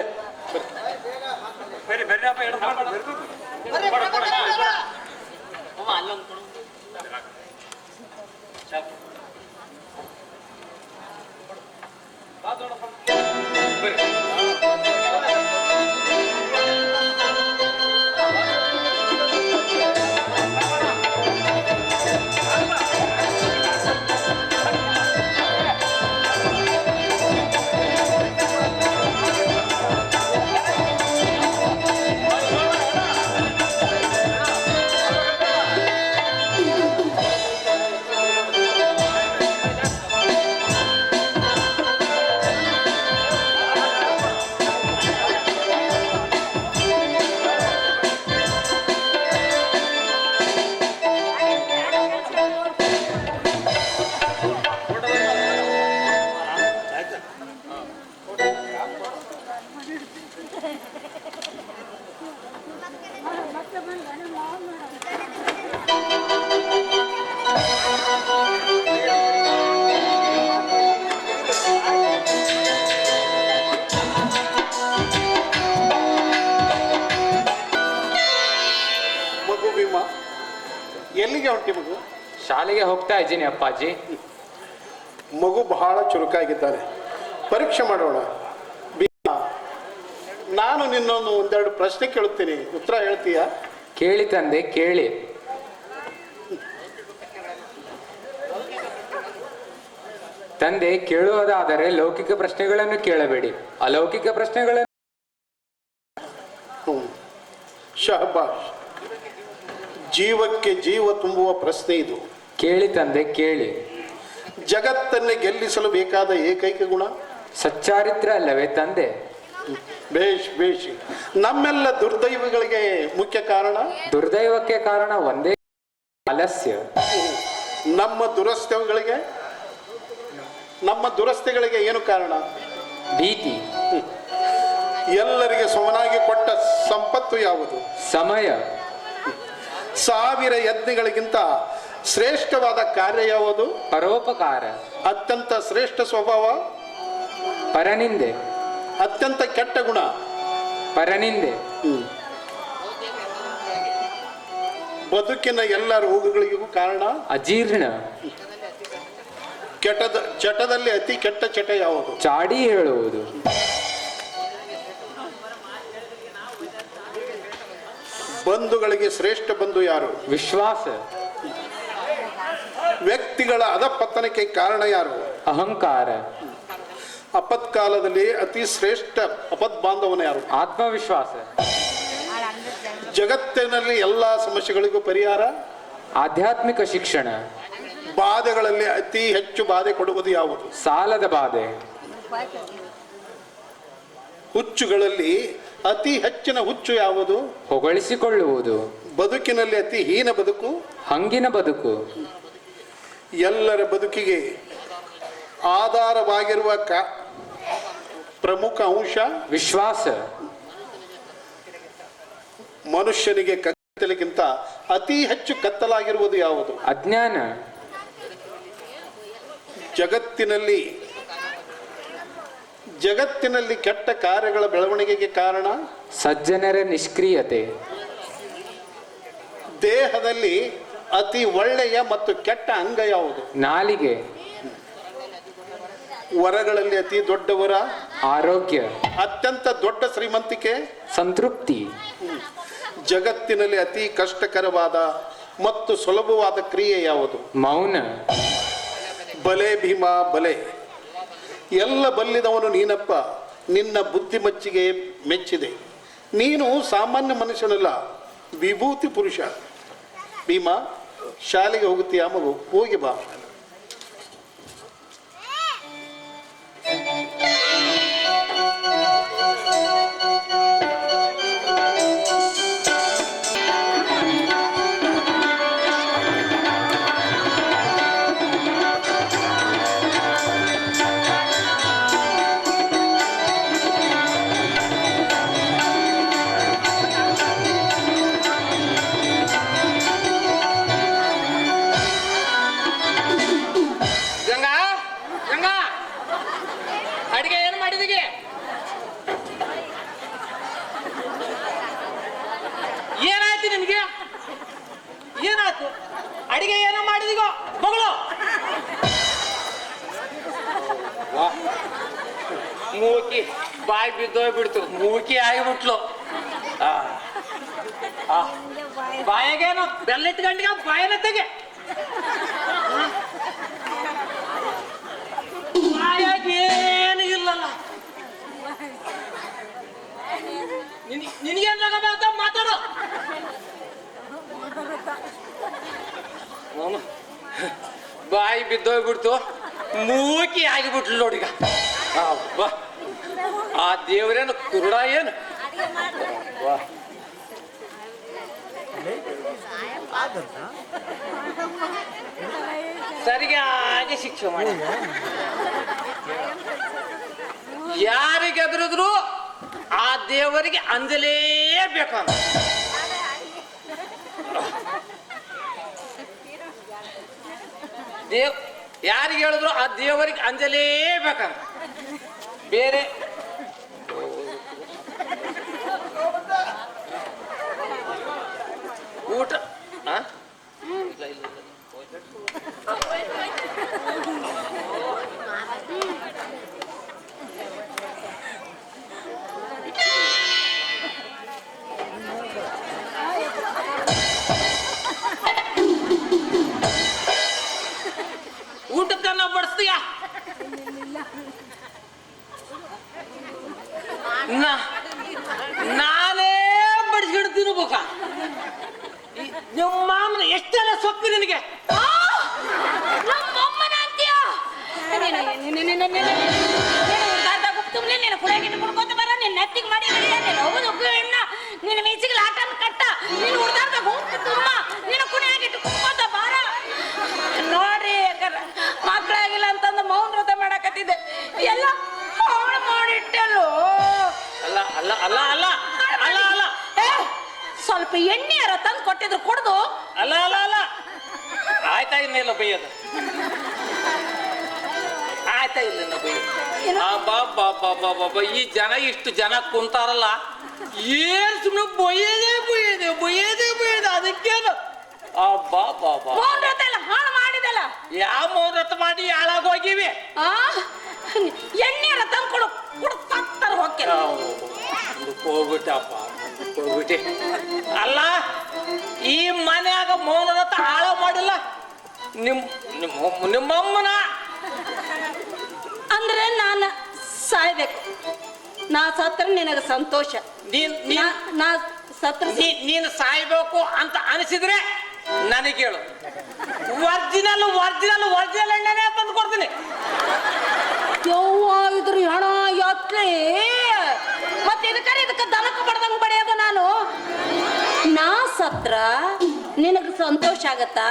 ಮಗು ಭೀಮಾ, ಎಲ್ಲಿಗೆ ಹೊಂಟಿ ಮಗು? ಶಾಲೆಗೆ ಹೋಗ್ತಾ ಇದ್ದೀನಿ ಅಪ್ಪಾಜಿ. ಮಗು ಬಹಳ ಚುರುಕಾಗಿದ್ದಾನೆ, ಪರೀಕ್ಷೆ ಮಾಡೋಣ. ಭೀಮಾ, ನಾನು ನಿನ್ನೊಂದು ಒಂದೆರಡು ಪ್ರಶ್ನೆ ಕೇಳುತ್ತೀನಿ, ಉತ್ತರ ಹೇಳ್ತೀಯಾ? ಕೇಳಿ ತಂದೆ, ಕೇಳಿ. ತಂದೆ, ಕೇಳುವುದಾದರೆ ಲೌಕಿಕ ಪ್ರಶ್ನೆಗಳನ್ನು ಕೇಳಬೇಡಿ, ಅಲೌಕಿಕ ಪ್ರಶ್ನೆಗಳನ್ನು. ಶಹಬಾಷ್, ಜೀವಕ್ಕೆ ಜೀವ ತುಂಬುವ ಪ್ರಶ್ನೆ ಇದು. ಕೇಳಿ ತಂದೆ, ಕೇಳಿ. ಜಗತ್ತನ್ನೇ ಗೆಲ್ಲಿಸಲು ಬೇಕಾದ ಏಕೈಕ ಗುಣ ಸಚ್ಚಾರಿತ್ರ್ಯ ಅಲ್ಲವೇ ತಂದೆ? ಬೇಷ್ ಬೇಷ್. ನಮ್ಮೆಲ್ಲ ದುರ್ದೈವಗಳಿಗೆ ಮುಖ್ಯ ಕಾರಣ? ದುರ್ದೈವಕ್ಕೆ ಕಾರಣ ಒಂದೇ, ಆಲಸ್ಯ. ನಮ್ಮ ದುರಸ್ತಿಗಳಿಗೆ ಏನು ಕಾರಣ? ಭೀತಿ. ಎಲ್ಲರಿಗೆ ಸಮನಾಗಿ ಕೊಟ್ಟ ಸಂಪತ್ತು ಯಾವುದು? ಸಮಯ. 1000 ಯಜ್ಞಗಳಿಗಿಂತ ಶ್ರೇಷ್ಠವಾದ ಕಾರ್ಯ ಯಾವುದು? ಪರೋಪಕಾರ. ಅತ್ಯಂತ ಶ್ರೇಷ್ಠ ಸ್ವಭಾವ? ಪರನಿಂದೆ. ಅತ್ಯಂತ ಕೆಟ್ಟ ಗುಣ? ಪರನಿಂದೆ. ಬದುಕಿನ ಎಲ್ಲ ರೋಗಗಳಿಗೂ ಕಾರಣ? ಅಜೀರ್ಣ. ಚಟದಲ್ಲಿ ಅತಿ ಕೆಟ್ಟ ಚಟ ಯಾವುದು? ಚಾಡಿ ಹೇಳುವುದು. ಬಂಧುಗಳಿಗೆ ಶ್ರೇಷ್ಠ ಬಂಧು ಯಾರು? ವಿಶ್ವಾಸ. ವ್ಯಕ್ತಿಗಳ ಅಧಪತನಕ್ಕೆ ಕಾರಣ ಯಾರು? ಅಹಂಕಾರ. ಅಪತ್ಕಾಲದಲ್ಲಿ ಅತಿ ಶ್ರೇಷ್ಠ ಅಪದ್ಬಾಂಧವನ ಯಾರು? ಆತ್ಮವಿಶ್ವಾಸ. ಜಗತ್ತಿನಲ್ಲಿ ಎಲ್ಲಾ ಸಮಸ್ಯೆಗಳಿಗೂ ಪರಿಹಾರ? ಆಧ್ಯಾತ್ಮಿಕ ಶಿಕ್ಷಣ. ಬಾಧೆಗಳಲ್ಲಿ ಅತಿ ಹೆಚ್ಚು ಬಾಧೆ ಕೊಡುವುದು ಯಾವುದು? ಸಾಲದ ಬಾಧೆ. ಹುಚ್ಚುಗಳಲ್ಲಿ ಅತಿ ಹೆಚ್ಚಿನ ಹುಚ್ಚು ಯಾವುದು? ಹೊಗಳಿಸಿಕೊಳ್ಳುವುದು. ಬದುಕಿನಲ್ಲಿ ಅತಿ ಹೀನ ಬದುಕು? ಹಂಗಿನ ಬದುಕು. ಎಲ್ಲರ ಬದುಕಿಗೆ ಆಧಾರವಾಗಿರುವ ಪ್ರಮುಖ ಅಂಶ ವಿಶ್ವಾಸ. ಮನುಷ್ಯನಿಗೆ ಕತ್ತಲಿಗಿಂತ ಅತಿ ಹೆಚ್ಚು ಕತ್ತಲಾಗಿರುವುದು ಯಾವುದು? ಅಜ್ಞಾನ. ಜಗತ್ತಿನಲ್ಲಿ ಕೆಟ್ಟ ಕಾರ್ಯಗಳ ಬೆಳವಣಿಗೆಗೆ ಕಾರಣ? ಸಜ್ಜನರ ನಿಷ್ಕ್ರಿಯತೆ. ದೇಹದಲ್ಲಿ ಅತಿ ಒಳ್ಳೆಯ ಮತ್ತು ಕೆಟ್ಟ ಅಂಗ ಯಾವುದು? ನಾಲಿಗೆ. ವರಗಳಲ್ಲಿ ಅತಿ ದೊಡ್ಡ ವರ? ಆರೋಗ್ಯ. ಅತ್ಯಂತ ದೊಡ್ಡ ಶ್ರೀಮಂತಿಕೆ? ಸಂತೃಪ್ತಿ. ಜಗತ್ತಿನಲ್ಲಿ ಅತಿ ಕಷ್ಟಕರವಾದ ಮತ್ತು ಸುಲಭವಾದ ಕ್ರಿಯೆ ಯಾವುದು? ಮೌನ. ಬಲೆ ಭೀಮಾ ಬಲೆ. ಎಲ್ಲ ಬಲ್ಲಿದವನು ನೀನಪ್ಪ, ನಿನ್ನ ಬುದ್ಧಿಮಚ್ಚಿಗೆ ಮೆಚ್ಚಿದೆ. ನೀನು ಸಾಮಾನ್ಯ ಮನುಷ್ಯನಲ್ಲ, ವಿಭೂತಿ ಪುರುಷ. ಭೀಮಾ, ಶಾಲೆಗೆ ಹೋಗುತ್ತೀಯಾ ಮಗು? ಹೋಗಿ ಬಾ. ಆಯ್ತು. ಅಡಿಗೆ ಏನೋ ಮಾಡಿದಿಗೋ ಮಗಳು. ಮೂಕಿ ಬಾಯಿ ಬಿದ್ದೋಗ್ಬಿಡ್ತು, ಮೂಕಿ ಆಗಿಬಿಟ್ಲು. ಬಾಯಾಗೇನು ಬೆಲ್ಲ ಇಟ್ಕೊಂಡಿಗ ಬಾಯನ ತೆಗೆ. ಬಾಯಾಗೇನು ಇಲ್ಲಲ್ಲ. ನಿನಗೇನ್ ಅಂತ ಮಾತಾಡು. ಬಾಯಿ ಬಿದ್ದೋಗ್ಬಿಡ್ತು, ಮೂಕಿ ಆಗಿಬಿಟ್ಲು ನೋಡಿಗ. ಆ ದೇವರೇನು ಕುರುಡ ಏನು. ಸರಿಯಾಗಿ ಶಿಕ್ಷೆ ಮಾಡಿ ಯಾರಿಗೆ ಎದುರಿದ್ರು ಆ ದೇವರಿಗೆ ಅಂಜಲೇಬೇಕಂತ. ಯಾರಿಗೆ ಹೇಳಿದ್ರು ಆ ದೇವರಿಗೆ ಅಂಜಲೇಬೇಕಂತ. ಬೇರೆ ಊಟ ಊಟಕ್ಕನ್ನ ಬಡಿಸ್ತೀಯ. ನಾನೇ ಬಡಿಸ್ಬಿಡ್ತೀನಿ ಬೇಕಾ. ನಿಮ್ಮ ಮಾಮನ ಎಷ್ಟೆಲ್ಲ ಸೊಪ್ಪು ನಿನಗೆ. ನಮ್ಮಮ್ಮನ ಅಂತೀಯ ನೀನು ಕುಡಿಯಾಗಿಟ್ಟು ಕುಡ್ಕೋತ ಬರ ನಿನ್ನ ನೆತ್ತಿಗೆ ಮಾಡಿ ಹೌದು ಹೆಣ್ಣ ನಿನ್ನ ಮೀಸಿಗೆ ಲಾಟನ್ ಕಟ್ಟ ನೀನು ಹುಡ್ದಾರ್ದಾಗ ಹೋಗ್ತು ತುಂಬ ನೀನು ಕುಡಿಯಾಗಿಟ್ಟು ಕುಡ್ಕೋತ ಬಾರ. ನೋಡ್ರಿ ಯಾಕಂದ್ರೆ ಮಕ್ಕಳಾಗಿಲ್ಲ ಅಂತಂದು ಮೌನ ವ್ರತ ಮಾಡಕತ್ತಿದ್ದೆ ಎಲ್ಲ ಹಾಳು ಮಾಡಿಟ್ಟೆಲ್ಲೋ. ಅಲ್ಲ ಅಲ್ಲ ಅಲ್ಲ ಅಲ್ಲ ಅಲ್ಲ ಅಲ್ಲ ಸ್ವಲ್ಪ ಎಣ್ಣೆಯಾರ ತಂದು ಕೊಟ್ಟಿದ್ರು ಕುಡ್ದು. ಅಲ್ಲ ಅಲ್ಲ ಅಲ್ಲ ಆಯ್ತಾ ಇನ್ನೆಲ್ಲ ಬೈಯೋದು ಆಯ್ತಾ ಇಲ್ಲ ಬೈಯೋದು. ಬಾ ಈ ಜನ ಇಷ್ಟು ಜನ ಕುಂತಾರಲ್ಲ ಏನ್ ಸುಮ್ಮನೆ ಬೊಯ್ಯದೆ ಅದಕ್ಕೇನು. ಮೌನ ವ್ರತ ಎಲ್ಲ ಹಾಳು ಮಾಡಿದಲ್ಲ. ಯಾವ ಮೌನ ವ್ರತ ಮಾಡಿ ಹಾಳಾಗೋಗಿವಿ. ಎಣ್ಣೆಯಾರ ತಂದು ಕೊಡು ಕುಡ್ದು ತತ್ತರ ಹೋಗ್ತೇನೆ. ಹೋಗ್ಬಿಟ್ಟಪ್ಪ ಹೋಗ್ಬಿಟ್ಟೆ. ಅಲ್ಲ ಈ ಮನ್ಯಾಗ ಮೌನ ವ್ರತ ಹಾಳ ಮಾಡಿಲ್ಲ ನಿಮ್ಮಮ್ಮನ. ಅಂದ್ರೆ ನಾನು ಸಾಯ್ಬೇಕು. ನಾ ಸತ್ರ ನಿನಗೆ ಸಂತೋಷ. ನಾ ಸತ್ರ ನೀನು ಸಾಯ್ಬೇಕು ಅಂತ ಅನಿಸಿದ್ರೆ ನನಗೆ ಹೇಳು. ಒರಿಜಿನಲ್ ಒರಿಜಿನಲ್ ಒರಿಜಿನಲ್ ಎಣ್ಣೆನೇ ತಂದು ಕೊಡ್ತೀನಿ. ಯವ್ವ ಇದ್ರ ಹಣ ಎತ್ಲಿ ಮತ್ತೆ ಇದಕ್ಕೆ ದನಕ್ಕೆ ಬಡ್ದಂಗೆ ಬಡಿಯೋದು ನಾನು. ನಾ ಸತ್ರ ನಿನಗೆ ಸಂತೋಷ ಆಗತ್ತಾ?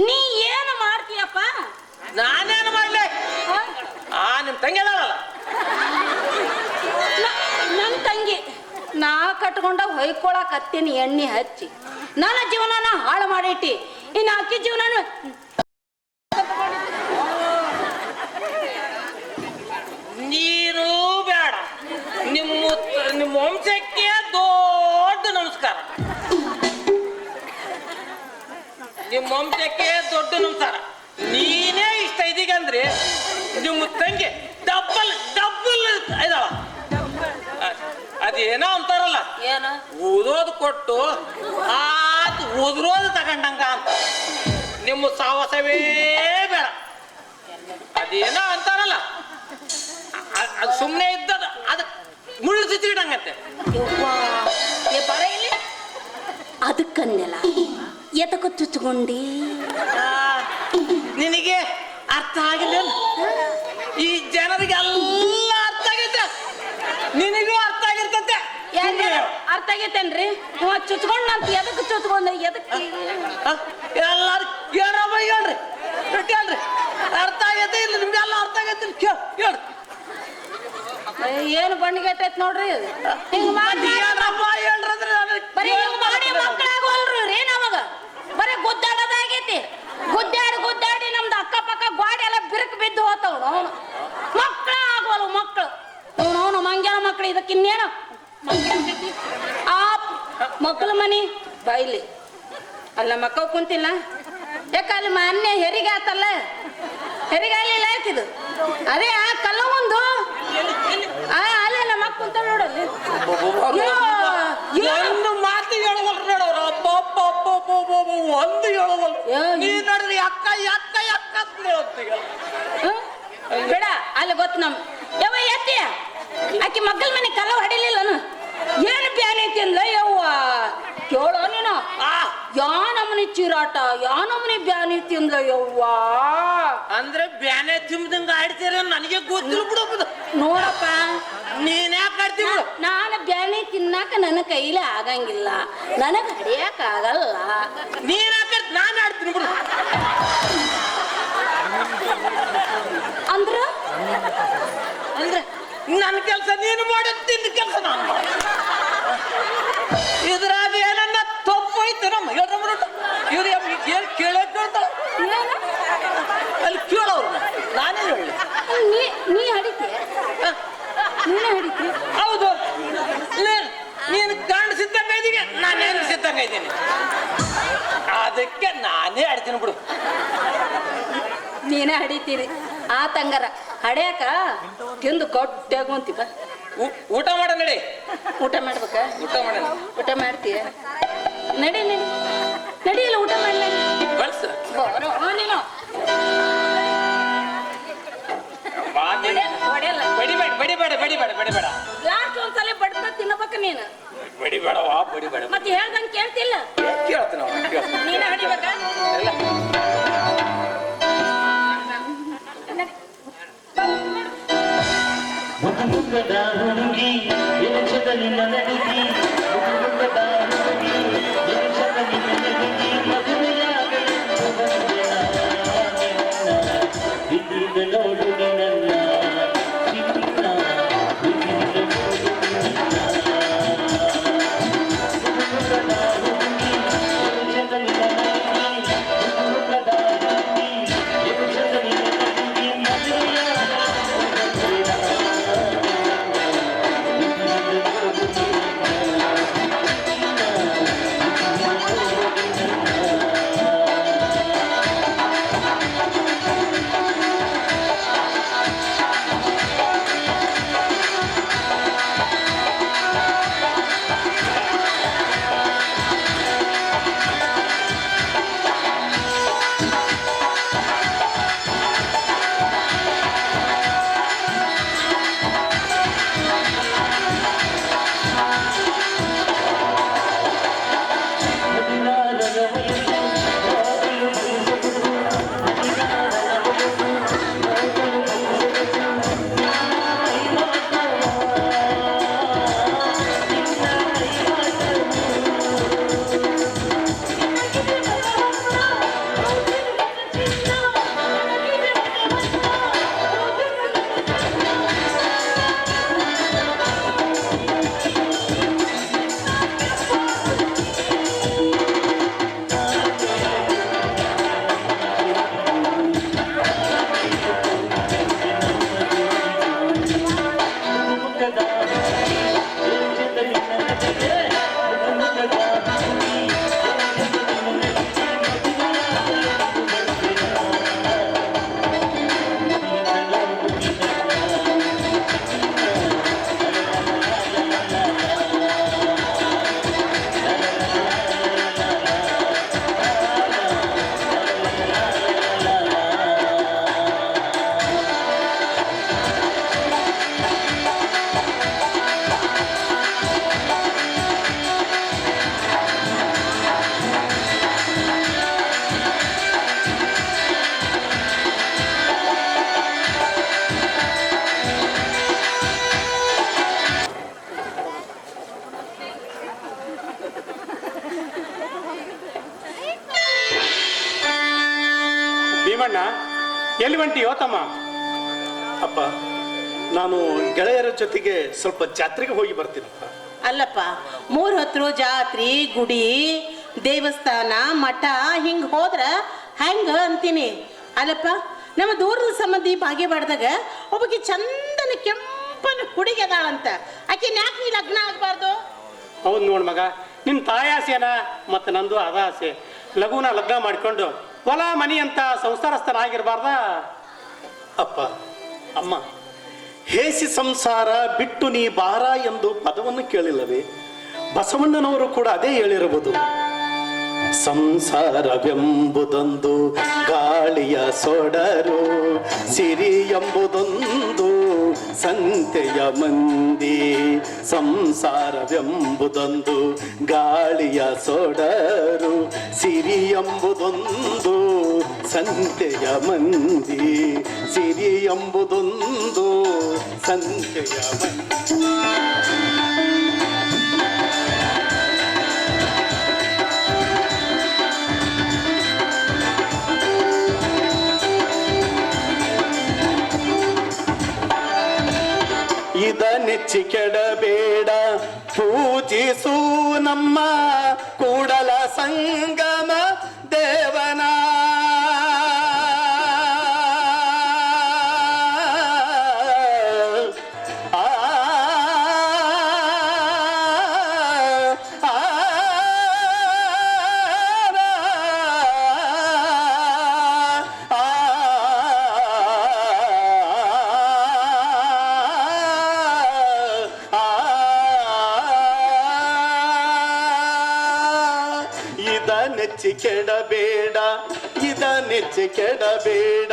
ನೀ ಏನು ಮಾಡ್ತೀಯಪ್ಪ? ನಾನೇನು ಮಾಡ್ಲಿ? ನಿಮ್ ತಂಗಿ ಅದಾಳಲ್ಲ ನನ್ನ ತಂಗಿ ನಾ ಕಟ್ಕೊಂಡ ಹೊಯ್ಕೊಳಕತ್ತೀನಿ ಎಣ್ಣೆ ಹಚ್ಚಿ ನನ್ನ ಜೀವನನ ಹಾಳು ಮಾಡಿಟ್ಟಿ. ಇನ್ನು ಅಕ್ಕಿ ಜೀವನ ನೀರು ಬೇಡ. ನಿಮ್ಮ ವಂಶಕ್ಕೆ ದೊಡ್ಡ ನಮಸ್ಕಾರ. ನಿಮ್ಮ ವಂಶಕ್ಕೆ ದೊಡ್ಡ ನಮಸ್ಕಾರ. ನೀನೇ ಇಷ್ಟ ಇದೀಗಂದ್ರೆ ನಿಮ್ಮ ತಂಗಿ ಡಬ್ಬಲ್ ಡಬ್ಬಲ್ ಇದಾವ. ಅದೇನೋ ಅಂತಾರಲ್ಲ ಏನು ಓದೋದು ಕೊಟ್ಟು ಆತ್ ಓದ್ರೋದು ತಗೊಂಡಂಗ ಅಂತ. ನಿಮ್ಮ ಸಾಹಸವೇ ಬೇಡ. ಅದೇನೋ ಅಂತಾರಲ್ಲ ಅದು ಸುಮ್ಮನೆ ಇದ್ದದ ಅದು ಮುಳ್ಳು ಚುಚ್ಚಿಡಂಗತ್ತೆ. ಬರ ಇಲ್ಲಿ ಅದಕ್ಕನ್ನೆಲ್ಲ ಎತಕ ಚುಚ್ಕೊಂಡಿ. ನಿನಗೆ ಅರ್ಥ ಆಗಿಲ್ಲ. ಈ ಜನರಿಗೆಲ್ಲ ಅರ್ಥ ಆಗೈತೆ, ನಿನಗೂ ಅರ್ಥ ಆಗಿರ್ತತೆ. ಅರ್ಥ ಆಗೈತೇನ್ರಿ? ಚುಚ್ಕೊಂಡ್ ಅಂತ ಎದಕ್ಕೆ ಚುಚ್ಕೊಂಡ್ರಿ? ಎದಕ್ಕೆ ಎಲ್ಲಾರು ಕೇಳ್ರಪ್ಪ ಹೇಳ್ರಿ ಹೇಳ್ರಿ. ಅರ್ಥ ಆಗೈತೆ ಇಲ್ಲ ನಿಮ್ಗೆಲ್ಲ ಅರ್ಥ ಆಗೈತೆ ಹೇಳ್ರಿ. ಏನು ಬಣ್ಣಿಗೆಟ್ಟೈತ್ ನೋಡ್ರಿ. ಹಿಂಗ್ ಮಾಡಿ ಬರೀ ಹಿಂಗ್ ಮಾಡಿ ಮಕ್ಕಳಾಗೋಲ್ರಿ ನಮಗ. ಬರೀ ಗುದ್ದಾಡೋದಾಗೈತಿ. ಗುದ್ದಾಡಿ ನಮ್ದು ಅಕ್ಕಪಕ್ಕ ಗೋಡೆ ಎಲ್ಲ ಬಿರುಕು ಬಿದ್ದು ಹೋತಾವ್. ಅವನು ಮಕ್ಕಳ ಆಗೋಲ್ವ ಮಕ್ಕಳು. ಅವನು ಮಂಗ್ಯಾನ ಮಕ್ಕಳು. ಇದಕ್ಕೆ ಇನ್ನೇನು ಆ ಮಕ್ಕಳ ಮನಿ ಬೈಲಿ ಅಲ್ಲ ಮಕ್ಕ ಕುಂತಿಲ್ಲ ಯಾಕ ಅಲ್ಲಿ ಮೊನ್ನೆ ಹೆರಿಗೆ ಆತಲ್ಲ ಹೆರಿಗೆ ಆಗ್ಲಿಲ್ಲ ಆಯ್ತಿದು ಅದೇ ಆ ಕಲ್ಲ ಒಂದು ಅಲ್ಲೇ ನಮ್ಮ ಅಕ್ಕ ಕುಂತ ನೋಡಲ್ಲಿ ಒಂದು ಮಾತು ಹೇಳವಲ್ರು ನೋಡವ್ರು ಒಂದು ಹೇಳವಲ್ ನೀ ನೋಡಿದ್ರಿ ಅಕ್ಕ ಅಕ್ಕ ಅಕ್ಕ ಅಂತ ಹೇಳ್ತೀಗ ಬೇಡ ಅಲ್ಲಿ ಗೊತ್ತು ನಮ್ ಯವ್ವ ಎತ್ತಿ ಆಕಿ ಮಕ್ಕಳ ಮನೆ ಕಲ್ಲ ಹೊಡಿಲಿಲ್ಲನು ಏನು ಬ್ಯಾನಿ ತಿನ್ಲ ಯವ್ವ ಕೇಳೋ ನೀನು ಯಾ ನಮನಿ ಚೀರಾಟ ಯಾ ನಮನಿ ಬ್ಯಾನಿ ತಿನ್ಲ ಯವ್ವ ಅಂದ್ರೆ ಬ್ಯಾನೆ ತಿಂಬದಂಗ ಆಡ್ತೀರ ನನಗೆ ಗೊತ್ತಿಲ್ಲ ಬಿಡು ನೋಡಪ್ಪ ನೀನ್ ಯಾಕೆ ಆಡ್ತಿ ಬಿಡು ನಾನು ಬ್ಯಾನಿ ತಿನ್ನಾಕ ನನ್ನ ಕೈಲಿ ಆಗಂಗಿಲ್ಲ ನನಗೆ ಹಡಿಯಕ್ ಆಗಲ್ಲ ನೀನ್ ಹಾಕ ನಾನು ಆಡ್ತೀನಿ ಬಿಡು ಅಂದ್ರ ಅಂದ್ರೆ ನನ್ನ ಕೆಲಸ ನೀನು ಮಾಡೋದು ತಿಂದ ಕೆಲಸ ನಾನು ಮಾಡ ಇದ್ರಾಗ ಏನನ್ನ ತಪ್ಪು ಐತೆ ನಮ್ಮ ಇವ್ರು ಏನ್ ಕೇಳಕ್ ಕೇಳ್ತಾಳ ಅಲ್ಲಿ ಕೇಳೋರು ನಾನೇ ಹೇಳಿ ನೀ ಹಡಿತೀಯ ನೀನೇ ಹಡಿತೀಯ ಹೌದು ನೀನು ಗಂಡ ಸಿದ್ದಂಗ ಇದ್ದೀಗ ನಾನು ಹೆಂಗ್ ಸಿದ್ದಂಗ ಇದ್ದೀನಿ ಅದಕ್ಕೆ ನಾನೇ ಆಡ್ತೀನಿ ಬಿಡು ನೀನೇ ಹಡಿತೀರಿ ಆ ತಂಗಾರ ಹಡ್ಯಾಕ ತಿಂದು ಕೊಟ್ಟೆಗುಂತೀಪ ಊಟ ಮಾಡ ನಡಿ ಊಟ ಮಾಡ್ಬೇಕ ಊಟ ಮಾಡ ಊಟ ಮಾಡ್ತೀಯ ನಡಿ ನಡಿ ನಡಿಯಲ್ಲ ಊಟ ಮಾಡ್ಲ ಕಳ್ಸ ನೀನು ಹೊಡೆಯಲ್ಲ ಬಡಿಬೇಡ ಬಡಿಬೇಡ ಬಡಿಬೇಡ ಬಡಿಬೇಡ ಲಾಸ್ಟ್ ಒಂದ್ಸಲ ಬಡ್ತ ತಿನ್ನಬೇಕ ನೀನು ಬಡಿಬೇಡವಾ ಬಡಿಬೇಡ ಮತ್ತೆ ಹೇಳ್ದಂಗೆ ಕೇಳ್ತಿಲ್ಲ ಕೇಳ್ತೀನಿ ನೀನ ಹಡಿಬೇಕ ಎಲ್ಲ ಮುಖದ ಹುಡುಗಿ ಎಲೆಕ್ಷದಲ್ಲಿ ನಡಗಿ ಮುಖದ ಹುಡುಗಿ ಎಲೆಕ್ಷದಲ್ಲಿ ನಡಗಿ ಮದುವೆಯಾಗಲಿ ಬಿದ್ದಿದ್ದ ನೋಡು ನನ್ನ ಚಿನ್ನ ಬಿದ್ದಿದ್ದ ನೋಡು ಮುಖದ ಹುಡುಗಿ ಎಲೆಕ್ಷದಲ್ಲಿ ನಡಗಿ ಮುಖದ ಹುಡುಗಿ ಎಲೆಕ್ಷದಲ್ಲಿ ನಡಗಿ ಮದುವೆಯಾಗಲಿ ಭೀಮಣ್ಣ ಎಲ್ಲಿ ಹೊಂಟಿಯೋ ತಮ್ಮ? ಅಪ್ಪ, ನಾನು ಗೆಳೆಯರ ಜೊತೆಗೆ ಸ್ವಲ್ಪ ಜಾತ್ರೆಗೆ ಹೋಗಿ ಬರ್ತೀನಪ್ಪ. ಅಲ್ಲಪ್ಪ, 3 ಹೊತ್ತು ಜಾತ್ರಿ ಗುಡಿ ದೇವಸ್ಥಾನ ಮಠ ಹಿಂಗ್ ಹೋದ್ರ ಹೆಂಗ ಅಂತೀನಿ. ಅಲ್ಲಪ್ಪ, ನಮ್ಮ ದೂರದ ಸಂಬಂಧಿ ಬಾಗೇವಾಡ್ದಾಗ ಒಬ್ಬಕ್ಕೆ ಚಂದನ ಕೆಂಪನ ಹುಡುಗಿ ಅದಾಳಂತ. ಆಕೆ ಯಾಕೆ ನೀ ಲಗ್ನ ಆಗ್ಬಾರ್ದು? ಹೌದು ನೋಡ್ ಮಗ, ನಿನ್ ತಾಯಿ ಆಸೆನ ಮತ್ತೆ ನಂದು ಅದ ಆಸೆ. ಲಘುನ ಲಗ್ನ ಮಾಡಿಕೊಂಡು ಹೊಲ ಮನಿ ಅಂತ ಸಂಸಾರಸ್ಥನಾಗಿರ್ಬಾರ್ದ? ಅಪ್ಪ ಅಮ್ಮ, ಹೇಸಿ ಸಂಸಾರ ಬಿಟ್ಟು ನೀ ಬಾರ ಎಂದು ಪದವನ್ನು ಕೇಳಿಲ್ಲವೇ? ಬಸವಣ್ಣನವರು ಕೂಡ ಅದೇ ಹೇಳಿರುವುದು. ಸಂಸಾರವೆಂಬುದೊಂದು ಗಾಳಿಯ ಸೊಡರು, ಸಿರಿ ಎಂಬುದೊಂದು ಸಂತೆಯ ಮಂದಿ. ಸಂಸಾರವೆಂಬುದೊಂದು ಗಾಳಿಯ ಸೊಡರು, ಸಿರಿ ಎಂಬುದೊಂದು ಸಂತೆಯ ಮಂದಿ. ಸಿರಿ ಎಂಬುದೊಂದು ಸಂತೆಯ ಮಂದಿ. ನೆಚ್ಚಿ ಕೆಡಬೇಡ, ಪೂಜಿಸು ನಮ್ಮ ಕೂಡಲ ಸಂಗಮ ದೇವನ. ನೆಚ್ಚಿ ಕೆಡಬೇಡ, ಇದ ನೆಚ್ಚಿ ಕೆಡಬೇಡ,